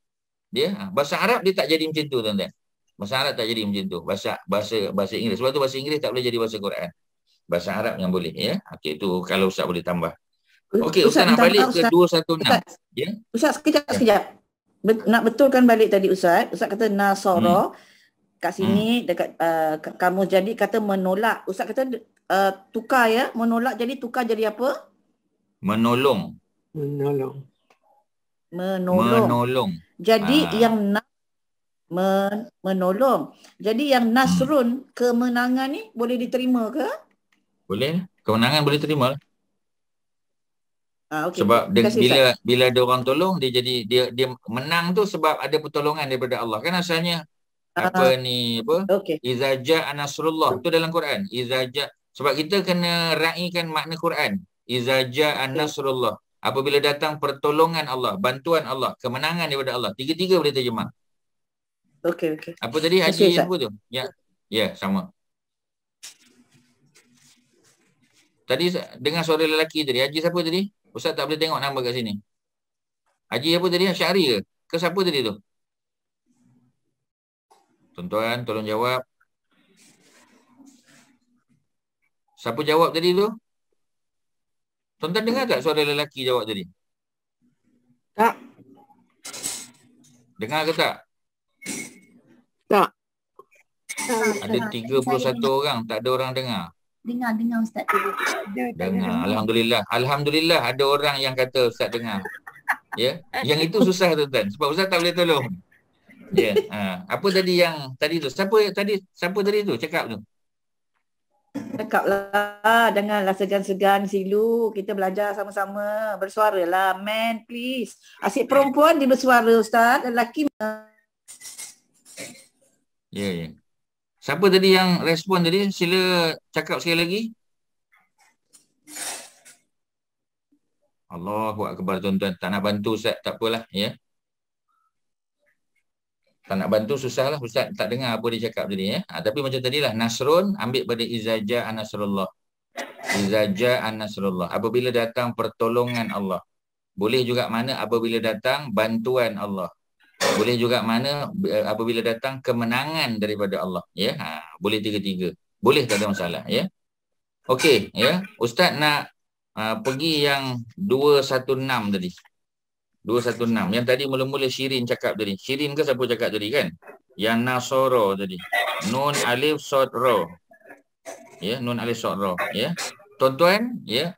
Dia bahasa Arab dia tak jadi macam tu, tuan-tuan. Bahasa Arab tak jadi macam tu. Bahasa Inggeris. Sebab tu bahasa Inggeris tak boleh jadi bahasa Quran. Bahasa Arab yang boleh, ya. Okey, tu kalau Ustaz boleh tambah. Okey, Ustaz nak balik ke 216. Ya. Ustaz sekejap. Nak betulkan balik tadi Ustaz. Ustaz kata Nasara. Kat sini dekat kamu jadi kata menolak. Ustaz kata tukar, ya. Menolak jadi tukar jadi apa? Menolong. Jadi yang menolong. Jadi yang Nasrun, kemenangan ni boleh diterima ke? Boleh. Kemenangan boleh terima. Okay. Sebab bila ada orang tolong, dia jadi dia menang tu sebab ada pertolongan daripada Allah. Kan asalnya Iza ja'a nasrullah tu dalam Quran. Iza ja'a, sebab kita kena raikan makna Quran. Iza ja'a nasrullah. Apabila datang pertolongan Allah, bantuan Allah, kemenangan daripada Allah. 3-3 boleh terjemah. Okey. Apa tadi Haji apa tu? Ya, sama. Tadi dengar suara lelaki tadi. Haji siapa tadi? Ustaz tak boleh tengok nama kat sini. Haji apa tadi? Syahri ke? Ke siapa tadi tu? Tuan-tuan, tolong jawab. Siapa jawab tadi tu? Tuan-tuan dengar tak suara lelaki jawab tadi? Tak. Dengar ke tak? Tak. Ada 31 orang, tak ada orang dengar. Dengar Ustaz. Dengar. Alhamdulillah ada orang yang kata Ustaz dengar. Ya, yang itu susah tuan-tuan sebab Ustaz tak boleh tolong. Ya, apa tadi yang tadi tu? Siapa tadi tu cakap tu? Cakaplah, janganlah segan-segan silu. Kita belajar sama-sama. Bersuaralah, man, please. Asyik perempuan dia bersuara, Ustaz. Lelaki. Ya. Siapa tadi yang respon tadi? Sila cakap sekali lagi. Allahu Akbar, tuan-tuan. Tak nak bantu Ustaz, tak apalah, ya. Tak nak bantu susahlah, Ustaz tak dengar apa dia cakap tadi, ya. Tapi macam tadilah, Nasrun ambil pada Iza ja'a nasrullah. Iza ja'a nasrullah. Apabila datang pertolongan Allah. Boleh juga mana apabila datang bantuan Allah. Boleh juga mana apabila datang kemenangan daripada Allah, ya. Boleh 3-3. Boleh, tak ada masalah, ya. Okey, ya. Ustaz nak pergi yang 216 tadi. 216. Yang tadi mula-mula Shirin cakap tadi. Shirin ke siapa cakap tadi kan? Yang Nasoro tadi. Nun alif sod ro. Ya, nun alif sod ro, ya. Tuan-tuan, ya.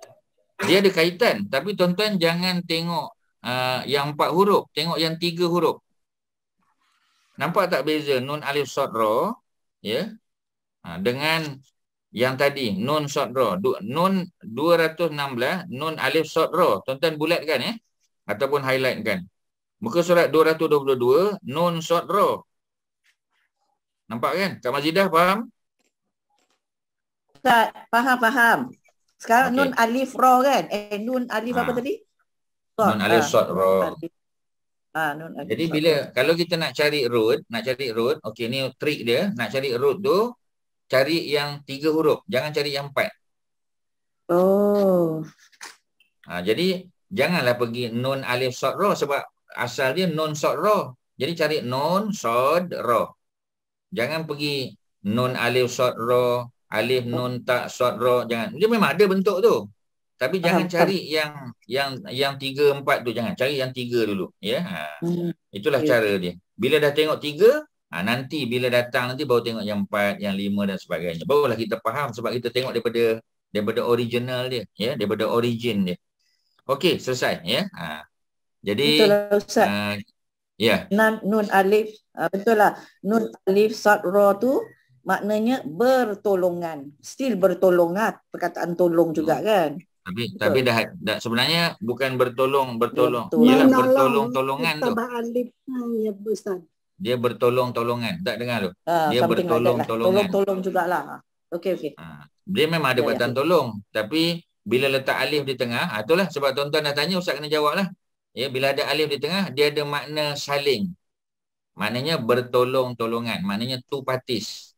Dia ada kaitan, tapi tuan-tuan jangan tengok yang 4 huruf, tengok yang 3 huruf. Nampak tak beza nun alif sod ro, ya? Dengan yang tadi nun sod ro. Nun 216 nun alif sod ro. Tuan-tuan bulatkan, ya. Ataupun highlight kan. Muka surat 222 nun sod ro. Nampak kan? Kak Mazidah faham? Ustaz, faham. Sekarang Okey. nun alif ro kan? Nun alif apa tadi? Nun alif sod ro. Nun alif Jadi sod bila ro. kalau kita nak cari root, okey ni trik dia, nak cari root tu cari yang 3 huruf, jangan cari yang 4. Oh. Jadi janganlah pergi nun alif sod ro sebab asal dia nun sod ro. Jadi cari nun sod ro. Jangan pergi nun alif sod ro, alif nun tak sod ro, jangan. Dia memang ada bentuk tu. Tapi jangan cari yang 3 4 tu, jangan. Cari yang 3 dulu, ya. Itulah cara dia. Bila dah tengok 3, nanti bila datang nanti baru tengok yang 4, yang 5 dan sebagainya. Barulah kita faham sebab kita tengok daripada original dia, ya, daripada origin dia. Okey, selesai, ya. Jadi betul lah Ustaz. Ya. Nun alif, betul lah. Nun alif sod ro tu maknanya bertolongan. Still bertolongan, perkataan tolong juga kan. Tapi dah sebenarnya bukan bertolong. Betul. Ialah bertolong-tolongan tu. Tambah alif ya Ustaz. Dia bertolong-tolongan. Tak dengar tu? Dia Something bertolong-tolongan. Tolong jugalah. Okey. Dia memang ada perkataan tolong, tapi bila letak alif di tengah, itulah sebab tuan-tuan dah tanya, Ustaz kena jawab lah. Ya, bila ada alif di tengah, dia ada makna saling. Maknanya bertolong-tolongan. Maknanya two parties.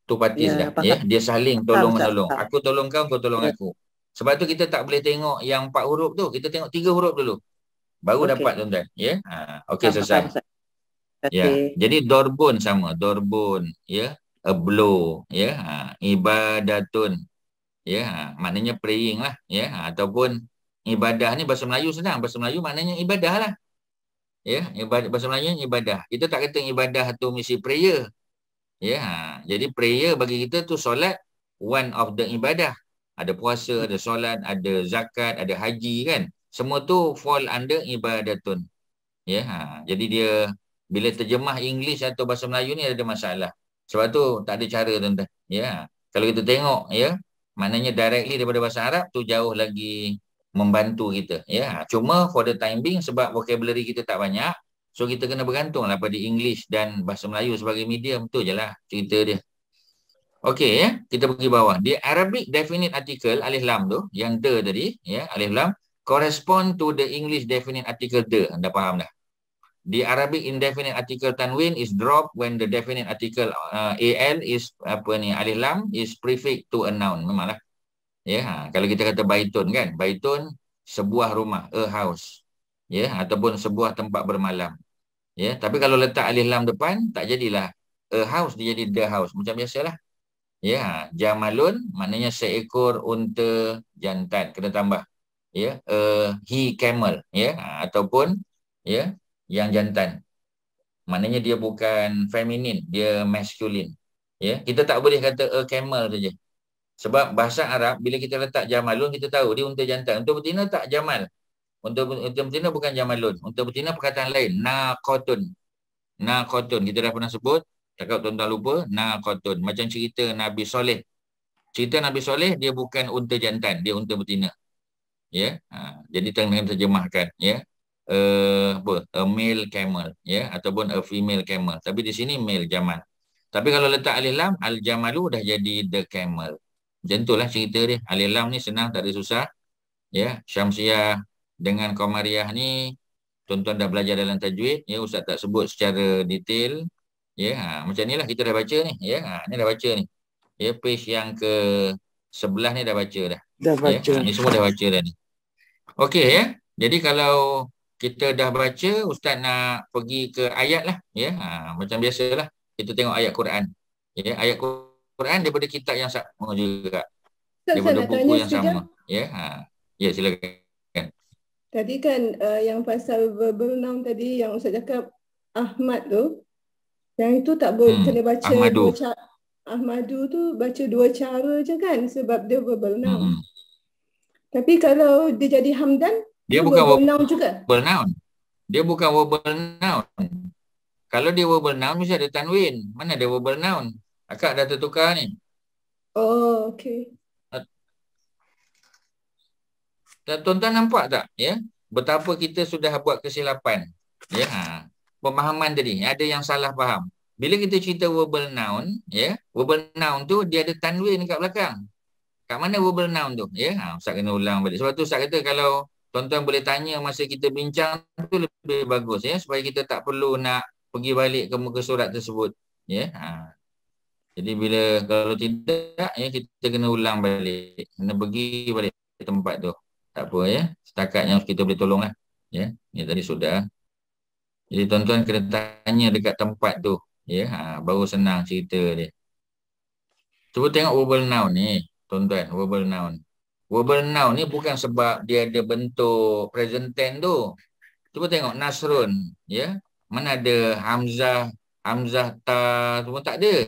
Two parties dah. Ya, dia saling tolong-menolong. Aku tolong kau, kau tolong aku. Sebab tu kita tak boleh tengok yang 4 huruf tu. Kita tengok 3 huruf dulu. Baru dapat tuan-tuan. Ya. Okey, selesai. Ya. Jadi dorbun sama. Dorbun. Ya. A blow. Ya. Ibadatun. Ya, maknanya praying lah, ya, ataupun ibadah ni bahasa Melayu senang, bahasa Melayu maknanya ibadah lah, ya, ibadah, bahasa Melayu ibadah. Kita tak kata ibadah tu mesti prayer, ya. Jadi prayer bagi kita tu solat one of the ibadah. Ada puasa, ada solat, ada zakat, ada haji kan, semua tu fall under ibadatun, ya. Jadi dia bila terjemah English atau bahasa Melayu ni ada masalah, sebab tu tak ada cara tuan-tuan, ya. Kalau kita tengok, ya, maknanya directly daripada bahasa Arab tu jauh lagi membantu kita, ya. Cuma for the time being sebab vocabulary kita tak banyak, so kita kena bergantunglah pada English dan bahasa Melayu sebagai medium, tu je lah cerita dia. Okey, ya, kita pergi bawah. The Arabic definite article alif lam tu, yang the tadi, ya, alif lam correspond to the English definite article the. Anda faham dah? The Arabic indefinite article tanwin is dropped when the definite article al is alif lam is prefix to a noun. Memanglah. Ya, kalau kita kata baitun kan, baitun sebuah rumah, a house. Ya, ataupun sebuah tempat bermalam. Ya, tapi kalau letak alif lam depan tak jadilah a house, dia jadi the house. Macam biasalah. Ya, jamalun maknanya seekor unta jantan, kena tambah. Ya, he camel, ya, ataupun ya yang jantan. Maknanya dia bukan feminin, dia masculine. Ya, kita tak boleh kata a camel saja. Sebab bahasa Arab bila kita letak jamalun kita tahu dia unta jantan. Unta betina tak jamal. Unta betina bukan jamalun. Unta betina perkataan lain, naqatun. Naqatun kita dah pernah sebut, takut tuan-tuan lupa, naqatun. Macam cerita Nabi Soleh. Cerita Nabi Soleh dia bukan unta jantan, dia unta betina. Ya. Jadi tengah terjemahkan, ya. A male camel, ya, ataupun a female camel. Tapi di sini male jamal. Tapi kalau letak alif lam, al jamalu dah jadi the camel. Macam itulah cerita dia. Alif lam ni senang, tak ada susah. Ya, Syamsiah dengan Qamariyah ni tuan-tuan dah belajar dalam tajwid, ya, ustaz tak sebut secara detail. Ya, macam inilah kita dah baca ni, ya. Ni dah baca ni. Ya, page yang ke 11 ni dah baca dah. Dah baca. Ya, ni semua dah baca dah ni. Okey, ya. Jadi kalau kita dah baca, ustaz nak pergi ke ayat lah, ya. Macam biasalah kita tengok ayat Quran, ya. Ayat Quran daripada kitab yang sama juga. Saya daripada nak buku tanya yang sekejap. sama. Ya, ya silakan. Tadi kan yang pasal verbal noun tadi yang Ustaz cakap Ahmad tu, yang itu tak boleh kena baca Ahmadu. dua cara. Ahmadu tu baca dua cara je kan sebab dia verbal noun. Tapi kalau dia jadi Hamdan, Dia itu bukan verbal noun juga. verbal noun. Dia bukan verbal noun. Kalau dia verbal noun mesti ada tanwin. Mana ada verbal noun? Akak dah tertukar ni. Oh, okey. Tuan-tuan nampak tak ya? Betapa kita sudah buat kesilapan. Ya, pemahaman tadi ada yang salah faham. Bila kita cerita verbal noun, ya, verbal noun tu dia ada tanwin kat belakang. Kat mana verbal noun tu? Ya, Ustaz kena ulang balik. Sebab tu Ustaz kata kalau tuan-tuan boleh tanya masa kita bincang tu lebih bagus ya, supaya kita tak perlu nak pergi balik ke muka surat tersebut. Ya. Jadi bila kalau tidak ya kita kena ulang balik. Kena pergi balik ke tempat tu. Tak apa ya. Setakat yang kita boleh tolong lah. Ya. Ni tadi sudah. Jadi tuan-tuan kena tanya dekat tempat tu. Ya. Baru senang cerita dia. Cuba tengok verbal noun ni. Tuan-tuan, verbal noun. Verbal noun ni bukan sebab dia ada bentuk present tense tu. Cuba tengok Nasrun. Ya. Mana ada Hamzah ta semua tak ada.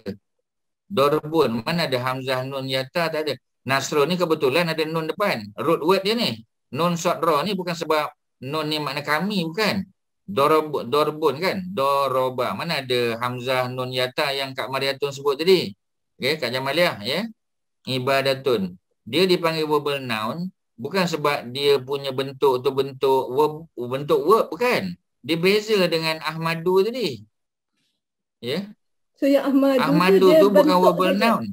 Dorbun, mana ada Hamzah nun yata tak ada. Nasrun ni kebetulan ada nun depan. Root word dia ni. Nun short draw ni bukan sebab nun ni makna kami, bukan. Dorbun kan. Doroba. Mana ada Hamzah nun yata yang Kak Mariatun sebut tadi. Okay, Kak Jamaliah ya. Ibadatun. Dia dipanggil verbal noun bukan sebab dia punya bentuk tu bentuk verb bukan. Dia beza dengan Ahmadu tadi. Ya. So yang Ahmadu tu bukan verbal noun.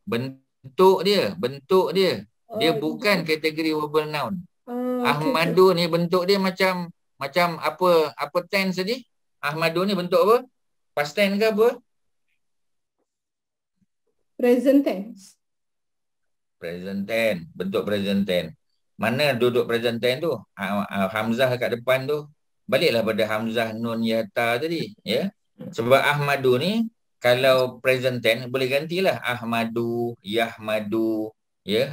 Bentuk dia. Dia bukan kategori verbal noun. Ahmadu ni bentuk dia macam apa tense tadi? Ahmadu ni bentuk apa? Past tense ke apa? Present tense. Present tense. Bentuk present tense. Mana duduk present tense tu? Hamzah kat depan tu. Baliklah pada Hamzah nun yata tadi. Ya. Sebab Ahmadu ni kalau present tense boleh gantilah Ahmadu, Yahmadu, ya,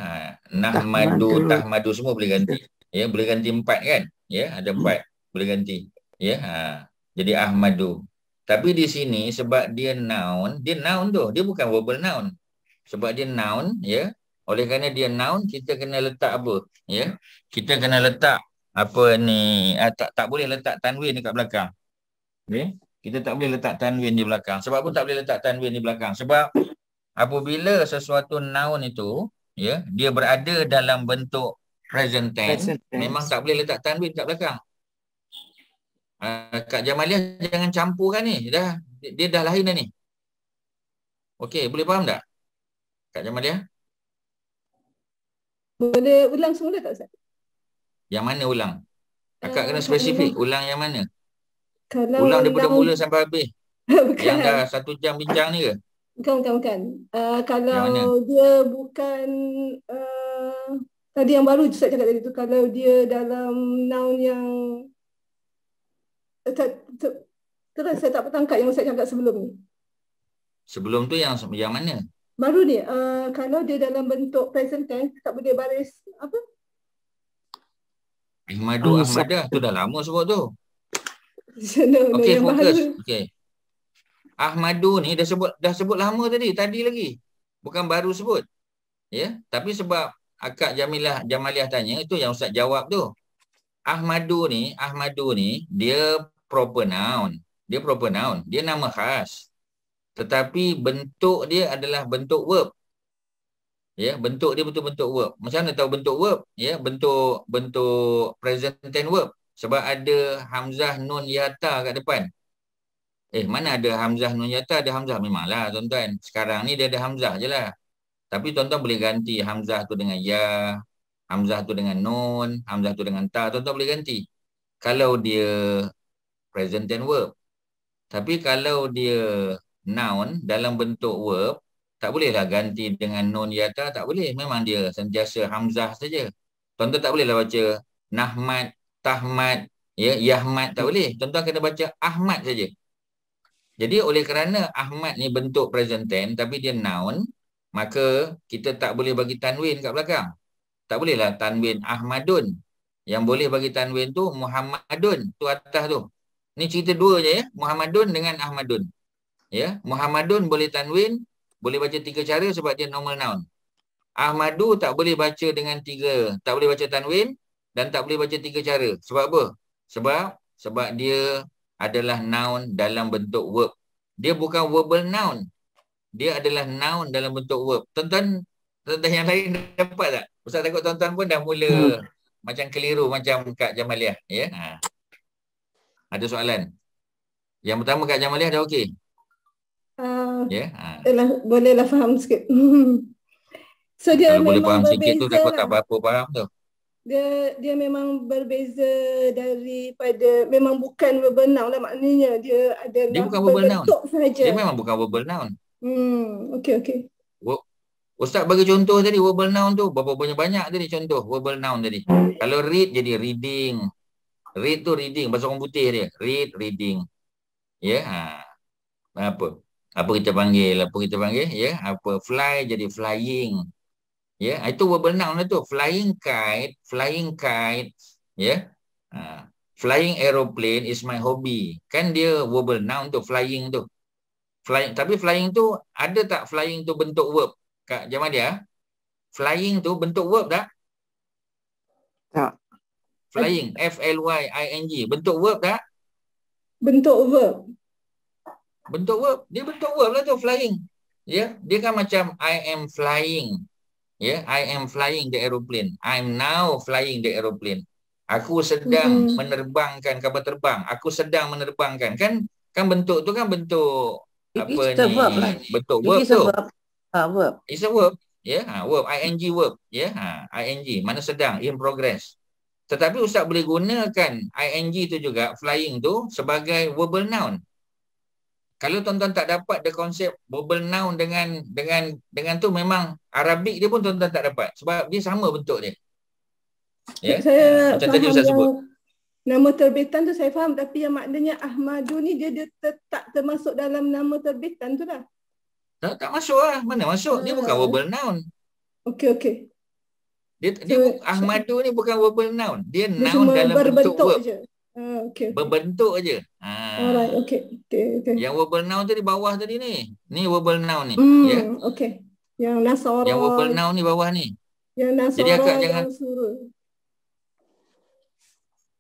Nahmadu, Tahmadu semua boleh ganti. Ya, boleh ganti 4 kan? Ya, ada 4 boleh ganti. Ya, jadi Ahmadu. Tapi di sini sebab dia noun tu, dia bukan verbal noun. Sebab dia noun, ya. Oleh kerana dia noun, kita kena letak apa? Ya. Kita kena letak apa ni? Tak boleh letak tanwin dekat belakang. Okey. Kita tak boleh letak tanwin di belakang. Sebab apa tak boleh letak tanwin di belakang? Sebab apabila sesuatu noun itu, ya, dia berada dalam bentuk present tense, memang tak boleh letak tanwin kat belakang. Kak Jamaliah jangan campurkan ni. Dia dah lahir dah ni. Okey, boleh faham tak? Kak Jamaliah? Boleh ulang semula tak Ustaz? Yang mana ulang? Akak kena spesifik. Ulang yang mana? Kalau ulang daripada mula sampai habis. Bukan. Yang dah 1 jam bincang ni ke? Bukan. Kalau dia bukan tadi yang baru Ustaz cakap tadi tu, kalau dia dalam noun yang terus saya tak bertangkap yang Ustaz cakap sebelum ni. Sebelum tu yang mana? Baru ni, kalau dia dalam bentuk present tense, tak boleh baris apa? Ahmadah tu dah lama sebut tu. Okey, fokus. Okey. Ahmadu ni dah sebut lama tadi lagi. Bukan baru sebut. Ya, tapi sebab Akak Jamaliah tanya, itu yang Ustaz jawab tu. Ahmadu ni dia proper noun. Dia nama khas. Tetapi bentuk dia adalah bentuk verb. Ya, bentuk dia betul-bentuk verb. Macam mana tahu bentuk verb? Ya, bentuk present tense verb. Sebab ada Hamzah nun yata kat depan. Mana ada Hamzah nun yata? Ada Hamzah. Memanglah tuan-tuan. Sekarang ni dia ada Hamzah je lah. Tapi tuan-tuan boleh ganti Hamzah tu dengan ya, Hamzah tu dengan nun, Hamzah tu dengan ta. Tuan-tuan boleh ganti. Kalau dia present tense verb. Tapi kalau dia noun dalam bentuk verb, tak bolehlah ganti dengan nun yata. Tak boleh. Memang dia sentiasa Hamzah saja. Tuan-tuan tak bolehlah baca Nahmad, Tahmad, ya, Yahmad, tak boleh. Tuan-tuan kena baca Ahmad saja. Jadi oleh kerana Ahmad ni bentuk present tense tapi dia noun, maka kita tak boleh bagi tanwin kat belakang. Tak bolehlah tanwin Ahmadun. Yang boleh bagi tanwin tu Muhammadun, tu atas tu. Ni cerita dua je ya, Muhammadun dengan Ahmadun. Ya, Muhammadun boleh tanwin, boleh baca 3 cara sebab dia normal noun. Ahmadu tak boleh baca dengan 3, tak boleh baca tanwin dan tak boleh baca 3 cara. Sebab apa? Sebab dia adalah noun dalam bentuk verb. Dia bukan verbal noun. Dia adalah noun dalam bentuk verb. Tuan-tuan yang lain dapat tak? Ustaz takut tuan-tuan pun dah mula macam keliru macam Kak Jamaliah. Ya? Ada soalan? Yang pertama Kak Jamaliah dah okey? Bolehlah faham sikit. So dia kalau boleh memang faham sikit tu takut tak lah. apa-apa faham tu. Dia memang berbeza daripada, memang bukan verbal noun lah, maknanya dia adalah Dia bukan verbal noun. berbentuk saja. Dia memang bukan verbal noun. Okey. Ustaz bagi contoh tadi verbal noun tu berapa banyak tadi contoh verbal noun tadi. Kalau read jadi reading. Read tu reading, bahasa orang putih dia. Read, reading. Ya, apa kita panggil? Ya, apa fly jadi flying. Ya, itu verbal noun lah tu. Flying kite, ya. Flying aeroplane is my hobby. Kan dia verbal noun tu, flying tu. Tapi flying tu ada tak flying tu bentuk verb? Kak Jamaliah, flying tu bentuk verb tak? Tak. Flying, F-L-Y-I-N-G, bentuk verb tak? Bentuk verb. Bentuk verb, dia bentuk verb lah tu flying. Ya, dia kan macam I am flying. Ya, I am flying the aeroplane. I'm now flying the aeroplane. Aku sedang menerbangkan kapal terbang. Aku sedang menerbangkan. Kan bentuk tu kan bentuk apa ni? Verb lah. Bentuk verb tu. Verb. It's a verb. Ya, verb, ing verb. Ya, ing, mana sedang, in progress. Tetapi Ustaz boleh gunakan ing tu juga, flying tu sebagai verbal noun. Kalau tuan-tuan tak dapat the konsep verbal noun dengan tu, memang Arabik dia pun tuan-tuan tak dapat sebab dia sama bentuk dia. Ya. Saya macam tadi Ustaz sebut. Nama terbitan tu saya faham, tapi yang maknanya Ahmadu ni dia tak termasuk dalam nama terbitan tu lah. Tak masuk lah. Mana masuk? Dia bukan verbal noun. Okey. Dia Ahmadu ni bukan verbal noun. Dia noun dalam bentuk verb. Je. Okay. Berbentuk je. Alright, okay. Yang verbal noun tu di bawah tadi ni. Ni verbal noun ni. Ya. Okay. Yang Nasara. Yang verbal noun ni bawah ni. Yang Nasara. Jadi akak jangan suruh.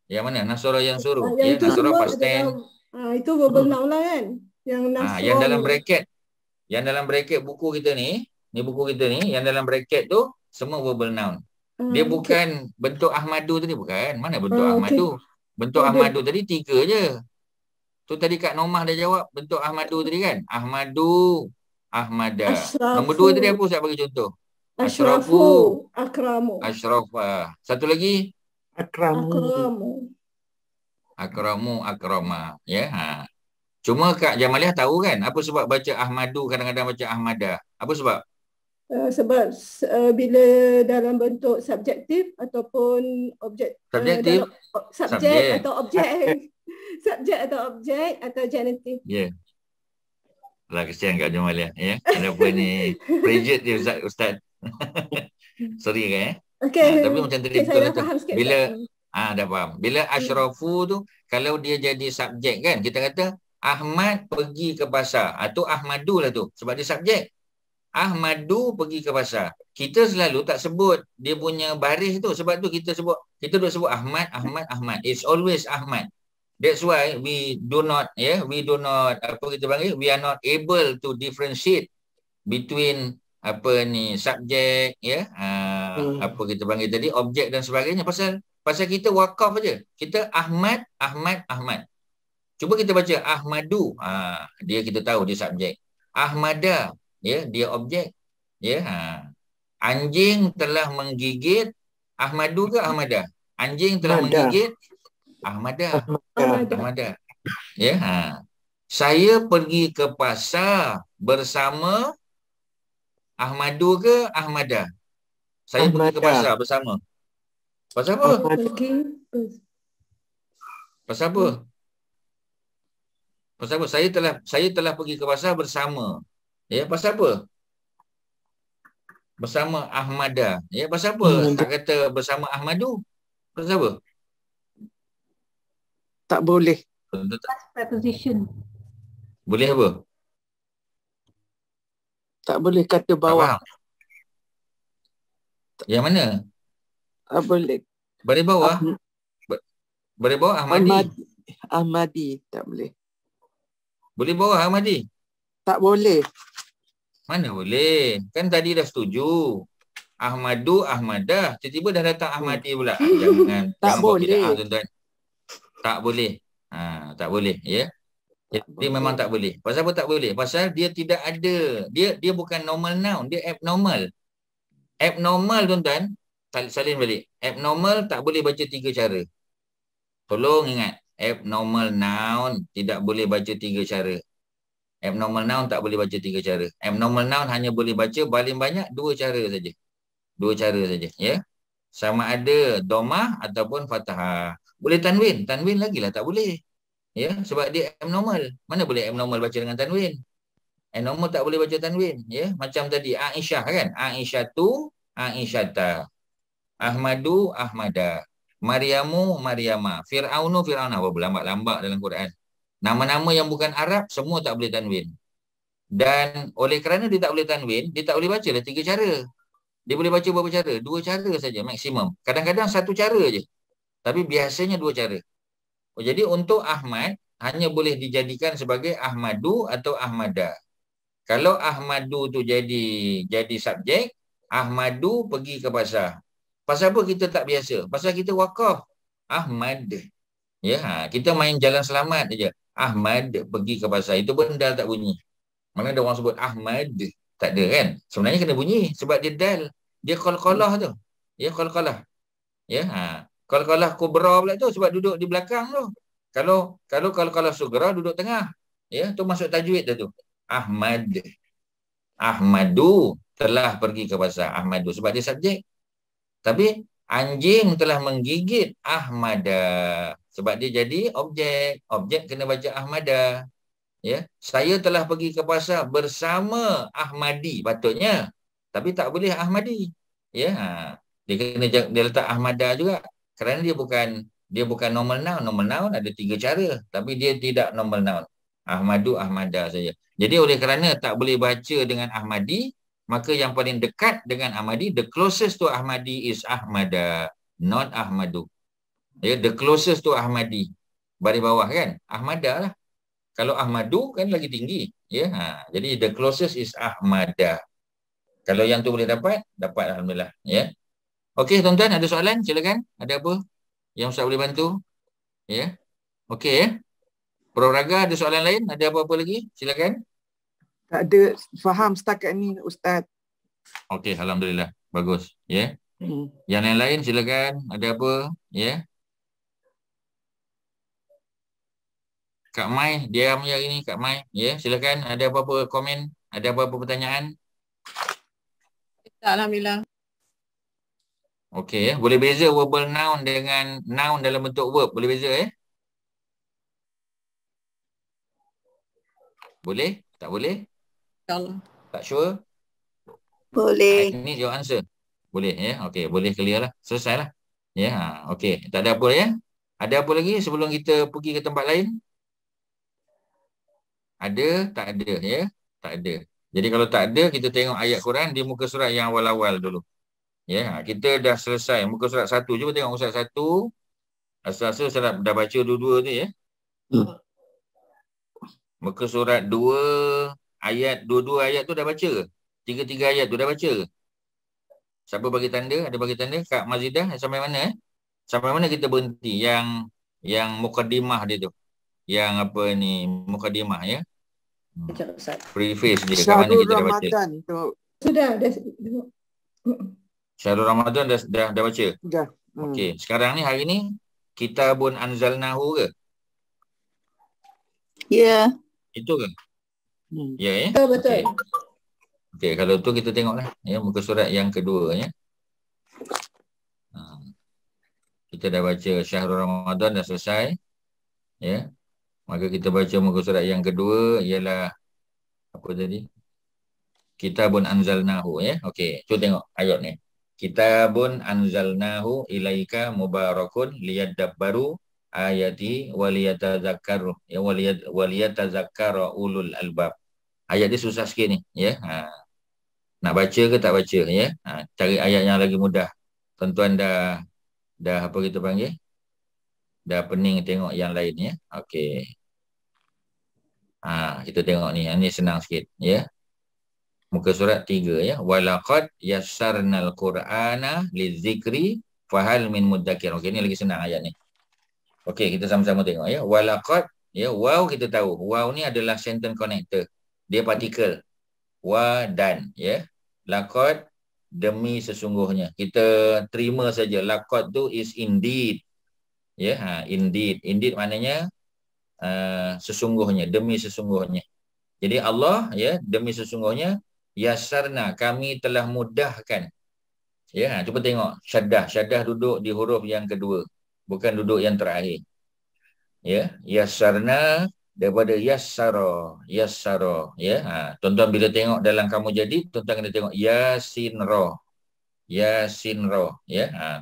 Yang mana? Nasara yang suruh. Ya, Nasara past tense. Itu verbal noun lah kan. Yang Nasara. Yang dalam bracket. Yang dalam bracket buku kita ni buku kita ni, yang dalam bracket tu semua verbal noun. Dia bukan bentuk Ahmadu tadi, bukan. Mana bentuk Ahmadu? Bentuk Ahmadu tadi 3 je. Tu tadi Kak Nomah dah jawab bentuk Ahmadu tadi kan? Ahmadu, Ahmada. Nombor 2 tadi apa Ustaz bagi contoh? Asyrafu, Akramu. Asyrafah. Satu lagi? Akramu. Akrama. Ya. Cuma Kak Jamaliah tahu kan apa sebab baca Ahmadu kadang-kadang baca Ahmada? Apa sebab? Sebab bila dalam bentuk subjektif ataupun objek. Subjektif? Subjek atau objek. Subjek atau objek atau genitif. Ya. Lah kesian Kak Jamaliah. Ya. Kenapa ni? Pressure dia Ustaz. Sorry kan ya. Okay. Tapi macam tadi betul kata. Bila dah faham. Bila asyrafu tu kalau dia jadi subjek kan, kita kata Ahmad pergi ke pasar. Tu Ahmadu lah tu. Sebab dia subjek. Ahmadu pergi ke pasar. Kita selalu tak sebut dia punya baris tu. Sebab tu kita duk sebut Ahmad. It's always Ahmad. That's why we do not, apa kita panggil, we are not able to differentiate between subjek, apa kita panggil tadi, objek dan sebagainya. Pasal kita wakaf aja. Kita Ahmad. Cuba kita baca Ahmadu. Dia kita tahu dia subjek. Ahmada, dia objek. Anjing telah menggigit. Ahmadu ke Ahmada? Anjing telah menggigit Ahmada. Saya pergi ke pasar bersama Ahmadu ke Ahmada? Saya pergi ke pasar bersama. Pasal apa? Pasal apa? Pasal apa? Saya telah pergi ke pasar bersama. Pasal apa? bersama Ahmada. Ya, pasal apa tak kata bersama Ahmadu? Pasal apa? Tak boleh. Past preposition. Boleh apa? Tak boleh kata Tak bawah. faham. Yang mana? Tak boleh. Baris bawah? Baris bawah Ahmadi. Ahmadi tak boleh. Boleh bawah Ahmadi? Tak boleh. Mana boleh? Kan tadi dah setuju. Ahmadu, Ahmadah. Tiba-tiba dah datang Ahmadi pula. Jangan Tak buat boleh. bid'ah, tuan-tuan. Tak boleh. Tak boleh, ya. Jadi memang tak boleh. Pasal apa tak boleh? Pasal dia tidak ada. Dia bukan normal noun, dia abnormal. Abnormal, tuan-tuan, salin balik. Abnormal tak boleh baca 3 cara. Tolong ingat, abnormal noun tidak boleh baca 3 cara. Abnormal noun tak boleh baca 3 cara. Abnormal noun hanya boleh baca paling banyak 2 cara saja. 2 cara saja, ya. Sama ada domah ataupun fathah. Boleh tanwin, tanwin lagilah tak boleh. Ya, sebab dia abnormal. Mana boleh abnormal baca dengan tanwin? Abnormal tak boleh baca tanwin, ya. Macam tadi Aisyah kan? Aisyatu, Aisyata. Ahmadu, Ahmada. Maryamu, Maryama. Fir'aunu, Fir'auna. Apa berlambak-lambak dalam Quran. Nama-nama yang bukan Arab semua tak boleh tanwin. Dan oleh kerana dia tak boleh tanwin, dia tak boleh baca dah 3 cara. Dia boleh baca berapa cara? 2 cara saja maksimum. Kadang-kadang 1 cara je. Tapi biasanya 2 cara. Jadi untuk Ahmad hanya boleh dijadikan sebagai Ahmadu atau Ahmada. Kalau Ahmadu tu jadi subjek, Ahmadu pergi ke pasar. Pasal apa kita tak biasa? Pasal kita wakaf. Ahmad. Ya, kita main jalan selamat saja. Ahmad pergi ke pasar. Itu pun dal tak bunyi. Mana ada orang sebut Ahmad? Tak ada kan? Sebenarnya kena bunyi sebab dia dal. Dia qalqalah tu. Ya, qalqalah. Ya, qalqalah kubra pula tu sebab duduk di belakang tu. Kalau qalqalah sugra duduk tengah. Ya, tu masuk tajwid dah tu. Ahmad. Ahmadu telah pergi ke pasar. Ahmadu sebab dia subjek. Tapi anjing telah menggigit Ahmada. Sebab dia jadi objek. Objek kena baca Ahmada. Ya, saya telah pergi ke pasar bersama Ahmadi patutnya. Tapi tak boleh Ahmadi. Ya, dia kena dia letak Ahmada juga. Kerana dia bukan normal noun. Normal noun ada 3 cara. Tapi dia tidak normal noun. Ahmadu, Ahmada saja. Jadi oleh kerana tak boleh baca dengan Ahmadi, maka yang paling dekat dengan Ahmadi, the closest to Ahmadi is Ahmada, not Ahmadu. Ya, the closest to Ahmadi. Baris bawah kan? Ahmada lah. Kalau Ahmadu kan lagi tinggi. Ya, jadi the closest is Ahmada. Kalau yang tu boleh dapat alhamdulillah. Ya. Okey tuan-tuan, ada soalan? Silakan. Ada apa yang Ustaz boleh bantu? Ya. Okey ya. Proraga ada soalan lain? Ada apa-apa lagi? Silakan. Tak ada, faham setakat ni Ustaz. Okey, alhamdulillah. Bagus. Ya. Yang lain silakan. Ada apa? Ya. Kak Mai, diam je hari ni Kak Mai. Ya, silakan. Ada apa-apa komen? Ada apa-apa pertanyaan? Alhamdulillah. Okey ya. Boleh beza verbal noun dengan noun dalam bentuk verb? Boleh beza Boleh? Tak boleh? InsyaAllah. Tak sure? Boleh. I need your answer. Boleh ya. Okey, boleh clear lah. Selesai lah. Ya, okey. Tak ada apa ya? Ada apa lagi sebelum kita pergi ke tempat lain? Ada? Tak ada ya? Tak ada. Jadi kalau tak ada, kita tengok ayat Quran di muka surat yang awal-awal dulu. Ya, kita dah selesai. Muka surat 1. Cuba tengok muka surat 1. Asal-asal saya dah baca dua-dua tu ya. Muka surat 2 ayat, dua-dua ayat tu dah baca ke? 3 ayat tu dah baca ke? Siapa bagi tanda? Ada bagi tanda? Kak Mazidah sampai mana Sampai mana kita berhenti? Yang mukadimah dia tu. Yang apa ni? Mukadimah ya. Preface dia. Kat mana kita dah baca? Sudah. Syahrul Ramadan dah baca? Dah. Okey, sekarang ni hari ni Kitabun Anzalnahu ke? Ya. Itu ke? Ya. Betul. Okey, kalau tu kita tengoklah ya muka surat yang kedua ya. Kita dah baca Syahrul Ramadan dah selesai. Ya. Maka kita baca muka surat yang kedua ialah apa tadi? Kitabun anzalnahu ya. Okey, cuba tengok ayat ni. Kitabun anzalnahu ilaika mubarakun liyadabbaru ayati waliyatazakkaru ya waliyatazakkara ulul albab. Ayat dia susah sikit ni ya. Nak baca ke tak baca ya? Cari ayat yang lagi mudah. Tuan-tuan dah apa kita panggil? Dah pening tengok yang lain ya. Okey. Kita tengok ni. Yang ni senang sikit ya. Muka surat 3 ya. Walaqad yassarnal Qur'ana lizikri fahal min muddakir. Okey, ni lagi senang ayat ni. Okey, kita sama-sama tengok ya. Walaqad ya, waw kita tahu. Waw ni adalah sentence connector. Dia partikel. Wa dan ya. Laqad demi sesungguhnya. Kita terima saja laqad tu is indeed. Ya, indeed. Indeed maknanya sesungguhnya, demi sesungguhnya. Jadi Allah ya, demi sesungguhnya yassarna, kami telah mudahkan. Ya, cuba tengok syaddah. Syaddah duduk di huruf yang kedua, bukan duduk yang terakhir. Ya, yassarna daripada yassara ya. Tuan-tuan bila tengok dalam kamu jadi, tuan-tuan kena tengok yasin ra ya.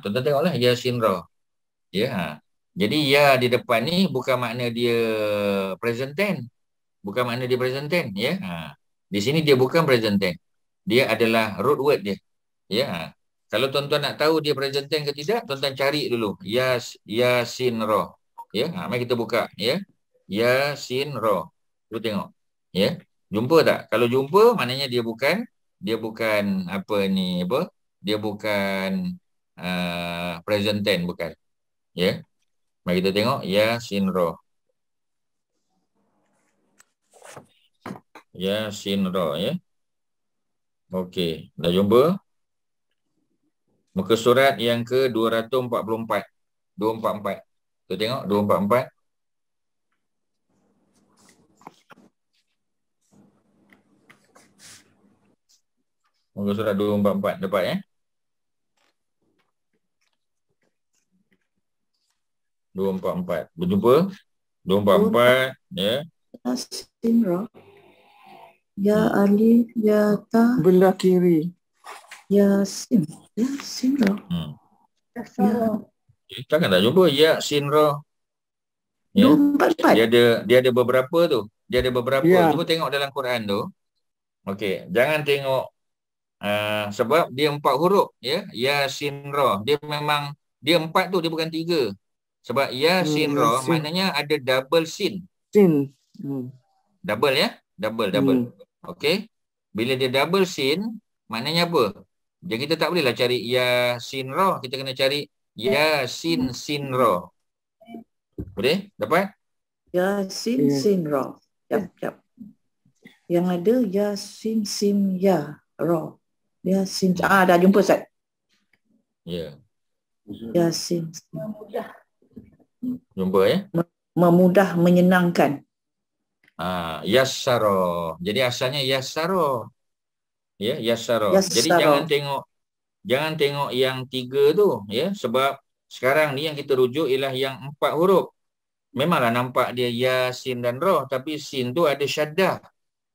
Tuan-tuan tengoklah yasin ra ya. Jadi ya di depan ni bukan makna dia present tense, bukan makna dia present tense ya. Di sini dia bukan present tense, dia adalah root word dia ya. Kalau tuan-tuan nak tahu dia present tense ke tidak, tuan-tuan cari dulu yasin ra ya. Mari kita buka ya. Yasin ra. Lu tengok. Ya. Jumpa tak? Kalau jumpa maknanya dia bukan apa ni apa? Dia bukan present tense, bukan. Ya. Mari kita tengok yasin ra. Yasin ra ya. Okey, dah jumpa? Muka surat yang ke 244. 244. Kita tengok 244. Muka surat 244 dapat ya? 244. Berjumpa? 244 ya. Yasin ra. Ya alif ya ta belah kiri. Yasin ra. Takkan tak jumpa yasin ra. Ya. Dia ada beberapa tu. Dia ada beberapa. Ya. Cuba tengok dalam Quran tu. Okey, jangan tengok sebab dia 4 huruf ya. Yasin ra. Dia memang dia 4 tu, dia bukan 3. Sebab yasin ra maknanya ada double sin. Sin. Double ya. Double. Okey. Bila dia double sin, maknanya apa? Jadi kita tak bolehlah cari yasin ra, kita kena cari yasin sin ra. Boleh? Dapat? Yasin sin ra. Yap. Yang ada yasin sim ya ra. Yasin. Dah jumpa Ustaz. Ya. Yasin. Jumpa ya? Memudah, menyenangkan. Yassara. Jadi asalnya yassara. Ya, yassara. Jadi jangan tengok yang 3 tu ya, sebab sekarang ni yang kita rujuk ialah yang 4 huruf. Memanglah nampak dia yasin dan ra, tapi sin tu ada syaddah.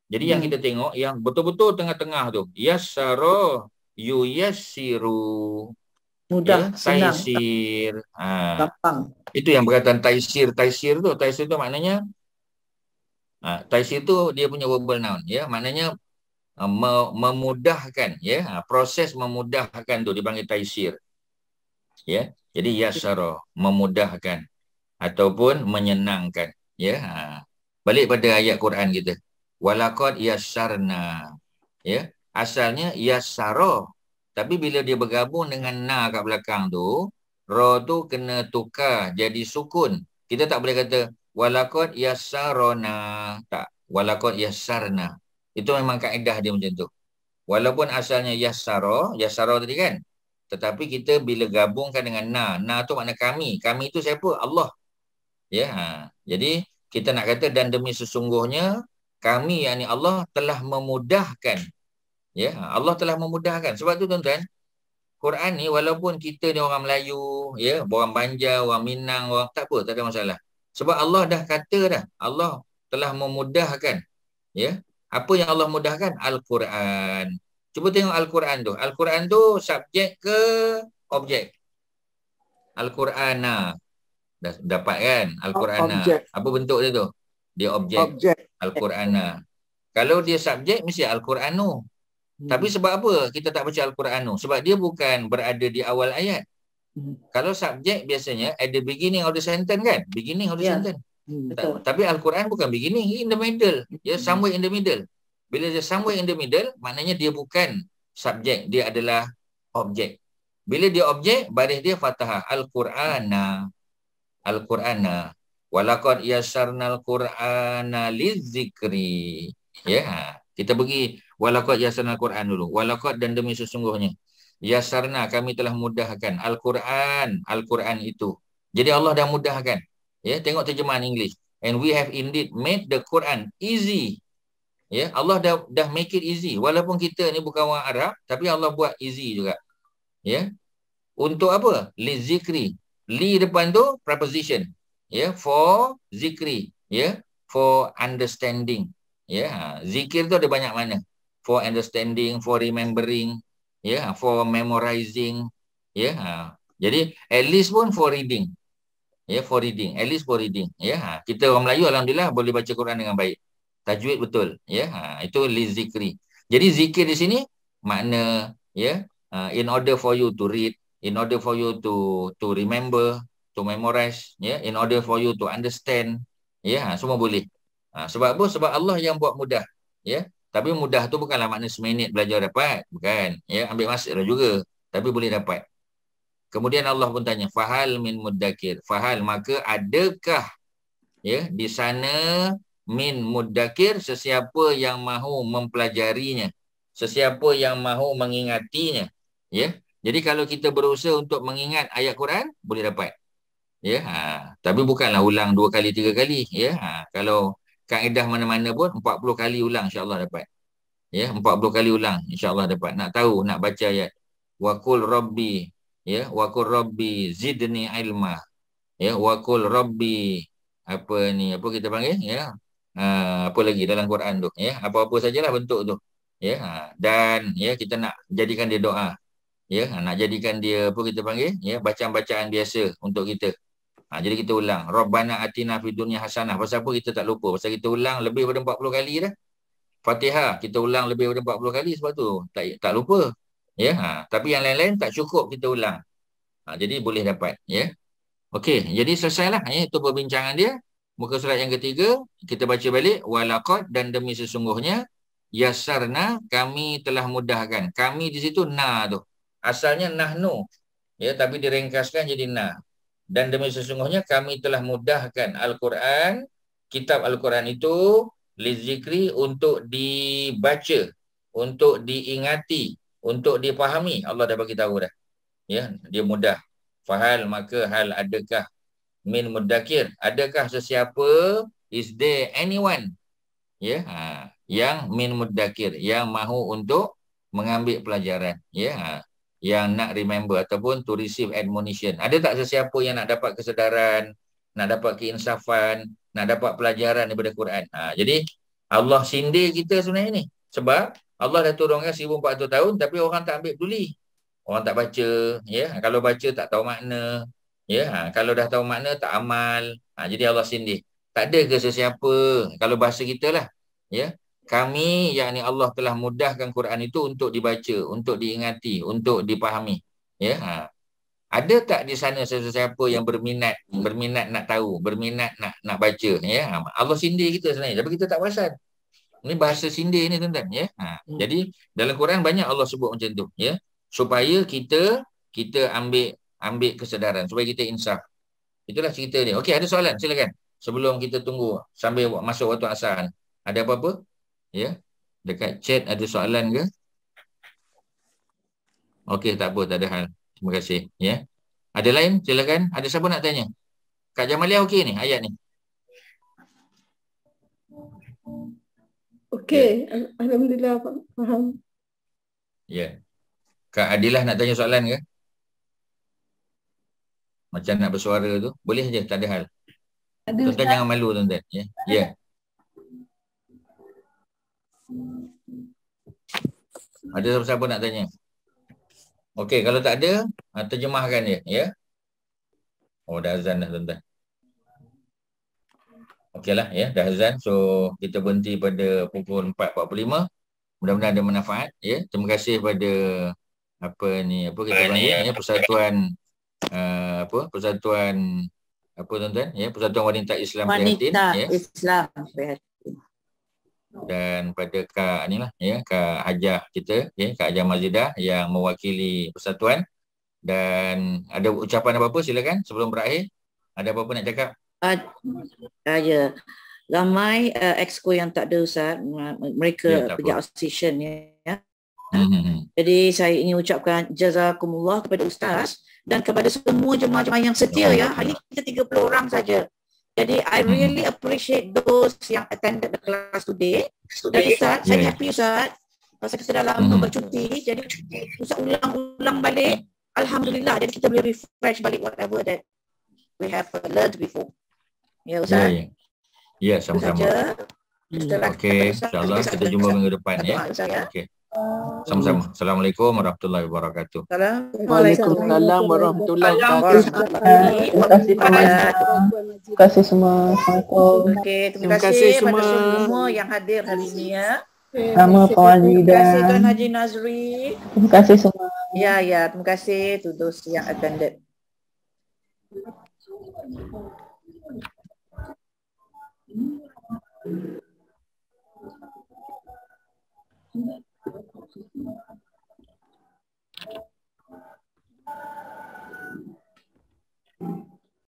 Jadi yang kita tengok yang betul-betul tengah-tengah tu. Yassara yuyassiru. Mudah, ya, taisir. Gampang. Itu yang berkaitan taisir. Taisir tu maknanya taisir tu dia punya verbal noun ya, maknanya memudahkan ya. Proses memudahkan tu dipanggil taisir. Ya. Jadi yassara, memudahkan ataupun menyenangkan ya. Balik pada ayat Quran kita. Walaqad yassarna. Ya. Asalnya yassara. Tapi bila dia bergabung dengan na kat belakang tu, ra tu kena tukar jadi sukun. Kita tak boleh kata walaqad yassarna. Tak. Walaqad yassarna. Itu memang kaedah dia macam tu. Walaupun asalnya yassara tadi kan. Tetapi kita bila gabungkan dengan na tu makna kami. Kami itu siapa? Allah. Ya. Jadi kita nak kata dan demi sesungguhnya kami, yakni Allah telah memudahkan. Ya, Allah telah memudahkan. Sebab tu tuan-tuan, Quran ni walaupun kita ni orang Melayu, ya, orang Banjar, orang Minang, orang tak apa, tak ada masalah. Sebab Allah dah kata dah, Allah telah memudahkan. Ya. Apa yang Allah mudahkan? Al-Quran. Cuba tengok Al-Quran tu. Al-Quran tu subjek ke objek? Al-Qur'ana. Dah dapat kan? Al-Qur'ana. Objek. Apa bentuk dia tu? Dia objek. Objek. Al-Qur'ana. Kalau dia subjek mesti Al-Qur'anu. Tapi sebab apa kita tak baca Al-Qur'anu? Sebab dia bukan berada di awal ayat. Kalau subjek biasanya at the beginning of the sentence kan? Beginning of the sentence. Betul. Tapi Al-Quran bukan beginning, in the middle. Ya, somewhere in the middle. Bila dia somewhere in the middle, maknanya dia bukan subjek, dia adalah objek. Bila dia objek, baris dia fathah. Al-Qur'ana. Al-Qur'ana. Walaqad yassarnal Qur'ana lizikri. Ya, kita pergi walaqad yassarnal Qur'an dulu. Walaqad dan demi sesungguhnya. Yassarna, kami telah mudahkan Al-Quran. Al-Quran itu. Jadi Allah dah mudahkan. Ya, tengok terjemahan English. And we have indeed made the Quran easy. Ya, Allah dah make it easy. Walaupun kita ni bukan orang Arab, tapi Allah buat easy juga. Ya. Untuk apa? Li zikri. Li depan tu preposition. Ya, for zikri. Ya, for understanding. Ya, zikir tu ada banyak mana. For understanding, for remembering, ya, for memorizing. Ya. Jadi at least pun for reading. Ya, for reading. At least for reading. Ya, kita orang Melayu alhamdulillah boleh baca Quran dengan baik. Tajwid betul. Ya, itu li zikri. Jadi zikir di sini makna ya, in order for you to read, in order for you to remember, to memorize, ya, in order for you to understand, ya, semua boleh. Sebab apa? Sebab Allah yang buat mudah, ya. Tapi mudah tu bukanlah makna seminit belajar dapat, bukan. Ya, ambil masa juga, tapi boleh dapat. Kemudian Allah pun tanya, fahal min muddakir. Fahal, maka adakah ya di sana min muddakir, sesiapa yang mahu mempelajarinya, sesiapa yang mahu mengingatinya, ya. Jadi kalau kita berusaha untuk mengingat ayat Quran, boleh dapat. Ya, tapi bukanlah ulang 2 kali 3 kali, ya. Kalau kaedah mana-mana pun 40 kali ulang insya-Allah dapat. Ya, 40 kali ulang insya-Allah dapat. Nak tahu, nak baca ayat. Wa qul rabbi, ya, wa qul rabbi zidni ilma. Ya, wa qul rabbi apa ni, apa kita panggil, ya. Apa lagi dalam Quran tu, ya. Apa-apa sajalah bentuk tu. Ya, dan ya kita nak jadikan dia doa. Ya, nak jadikan dia apa kita panggil, ya, bacaan-bacaan biasa untuk kita. Jadi kita ulang. Rabbana atina fid dunya hasanah. Pasal apa kita tak lupa? Pasal kita ulang lebih daripada 40 kali dah. Fatihah kita ulang lebih daripada 40 kali, sebab tu tak lupa. Ya, tapi yang lain-lain tak cukup kita ulang. Jadi boleh dapat, ya. Okey, jadi selesailah, ya, itu perbincangan dia. Muka surat yang ketiga, kita baca balik. Walaqad, dan demi sesungguhnya, yassarna, kami telah mudahkan. Kami di situ na tu. Asalnya nahnu, ya, tapi diringkaskan jadi na. Dan demi sesungguhnya kami telah mudahkan Al-Quran, kitab Al-Quran itu lizikri, untuk dibaca, untuk diingati, untuk dipahami. Allah dah bagi tahu dah. Ya, dia mudah. Fahal, maka hal, adakah min muddakir, adakah sesiapa, is there anyone, ya, yang min muddakir, yang mahu untuk mengambil pelajaran, ya, yang nak remember ataupun to receive admonition. Ada tak sesiapa yang nak dapat kesedaran, nak dapat keinsafan, nak dapat pelajaran daripada Quran? Jadi Allah sindir kita sebenarnya ni. Sebab Allah dah turunkan 1400 tahun tapi orang tak ambil peduli. Orang tak baca, ya. Kalau baca tak tahu makna, ya. Kalau dah tahu makna tak amal. Jadi Allah sindir. Tak ada ke sesiapa, kalau bahasa kita lah, ya. Kami, yakni Allah telah mudahkan Quran itu untuk dibaca, untuk diingati, untuk dipahami. Ya, ada tak di sana sesiapa yang berminat nak tahu, berminat nak baca? Ya, Allah sindir kita sebenarnya, tapi kita tak perasan. Ini bahasa sindir ni, tuan-tuan. Ya, jadi dalam Quran banyak Allah sebut macam tu. Ya, supaya kita ambil kesedaran, supaya kita insaf. Itulah cerita dia. Okey, ada soalan? Silakan. Sebelum kita tunggu sambil masuk waktu asar. Ada apa-apa? Ya, dekat chat ada soalan ke? Okey, tak apa, tak ada hal. Terima kasih, ya. Ada lain? Silakan. Ada siapa nak tanya? Kak Jamalia okey ni ayat ni? Okey, ya. Alhamdulillah faham. Ya. Kak Adilah nak tanya soalan ke? Macam nak bersuara tu. Boleh je, tak ada hal. Tuan-tuan jangan malu, tuan-tuan, ya. Ya. Ada siapa nak tanya? Okey, kalau tak ada, terjemahkan dia, ya. Oh, dah azan dah tuan-tuan. Okeylah, ya, dah azan. So, kita berhenti pada pukul 4.45. Mudah-mudahan ada manfaat, ya. Terima kasih pada apa kita panggil, ya, Persatuan Persatuan tuan-tuan, ya, Persatuan Wanita Islam Prihatin, ya. Islam Prihatin. Dan pada Kak Kak Hajah kita, ya, Kak Hajah Mazidah yang mewakili persatuan. Dan ada ucapan apa-apa, silakan sebelum berakhir. Ada apa-apa nak cakap? Ya. Ramai exco yang tak ada, Ustaz. Mereka pergi outstation, ya. Jadi saya ingin ucapkan jazakumullah kepada Ustaz dan kepada semua jemaah-jemaah yang setia, ya. Hari ini kita 30 orang saja. Jadi I really appreciate those yang attended the class today. Dan Ustaz, saya happy Ustaz. Pasal kita dah lama bercuti, jadi Ustaz ulang balik. Alhamdulillah, jadi kita boleh refresh balik whatever that we have learned before. Ya Ustaz. Ya, sama-sama. Okey, insyaAllah kita jumpa minggu depan, ya. Okey. Sama-sama. Assalamualaikum warahmatullahi wabarakatuh. Waalaikumsalam warahmatullahi wabarakatuh. Terima kasih semua. Assalamualaikum. Okey, terima kasih kepada semua yang hadir hari ini, ya. Nama Pak Wali Terima kasih dan Tuan Haji Nazri. terima kasih semua. Ya, terima kasih to those yang attended. Thank you.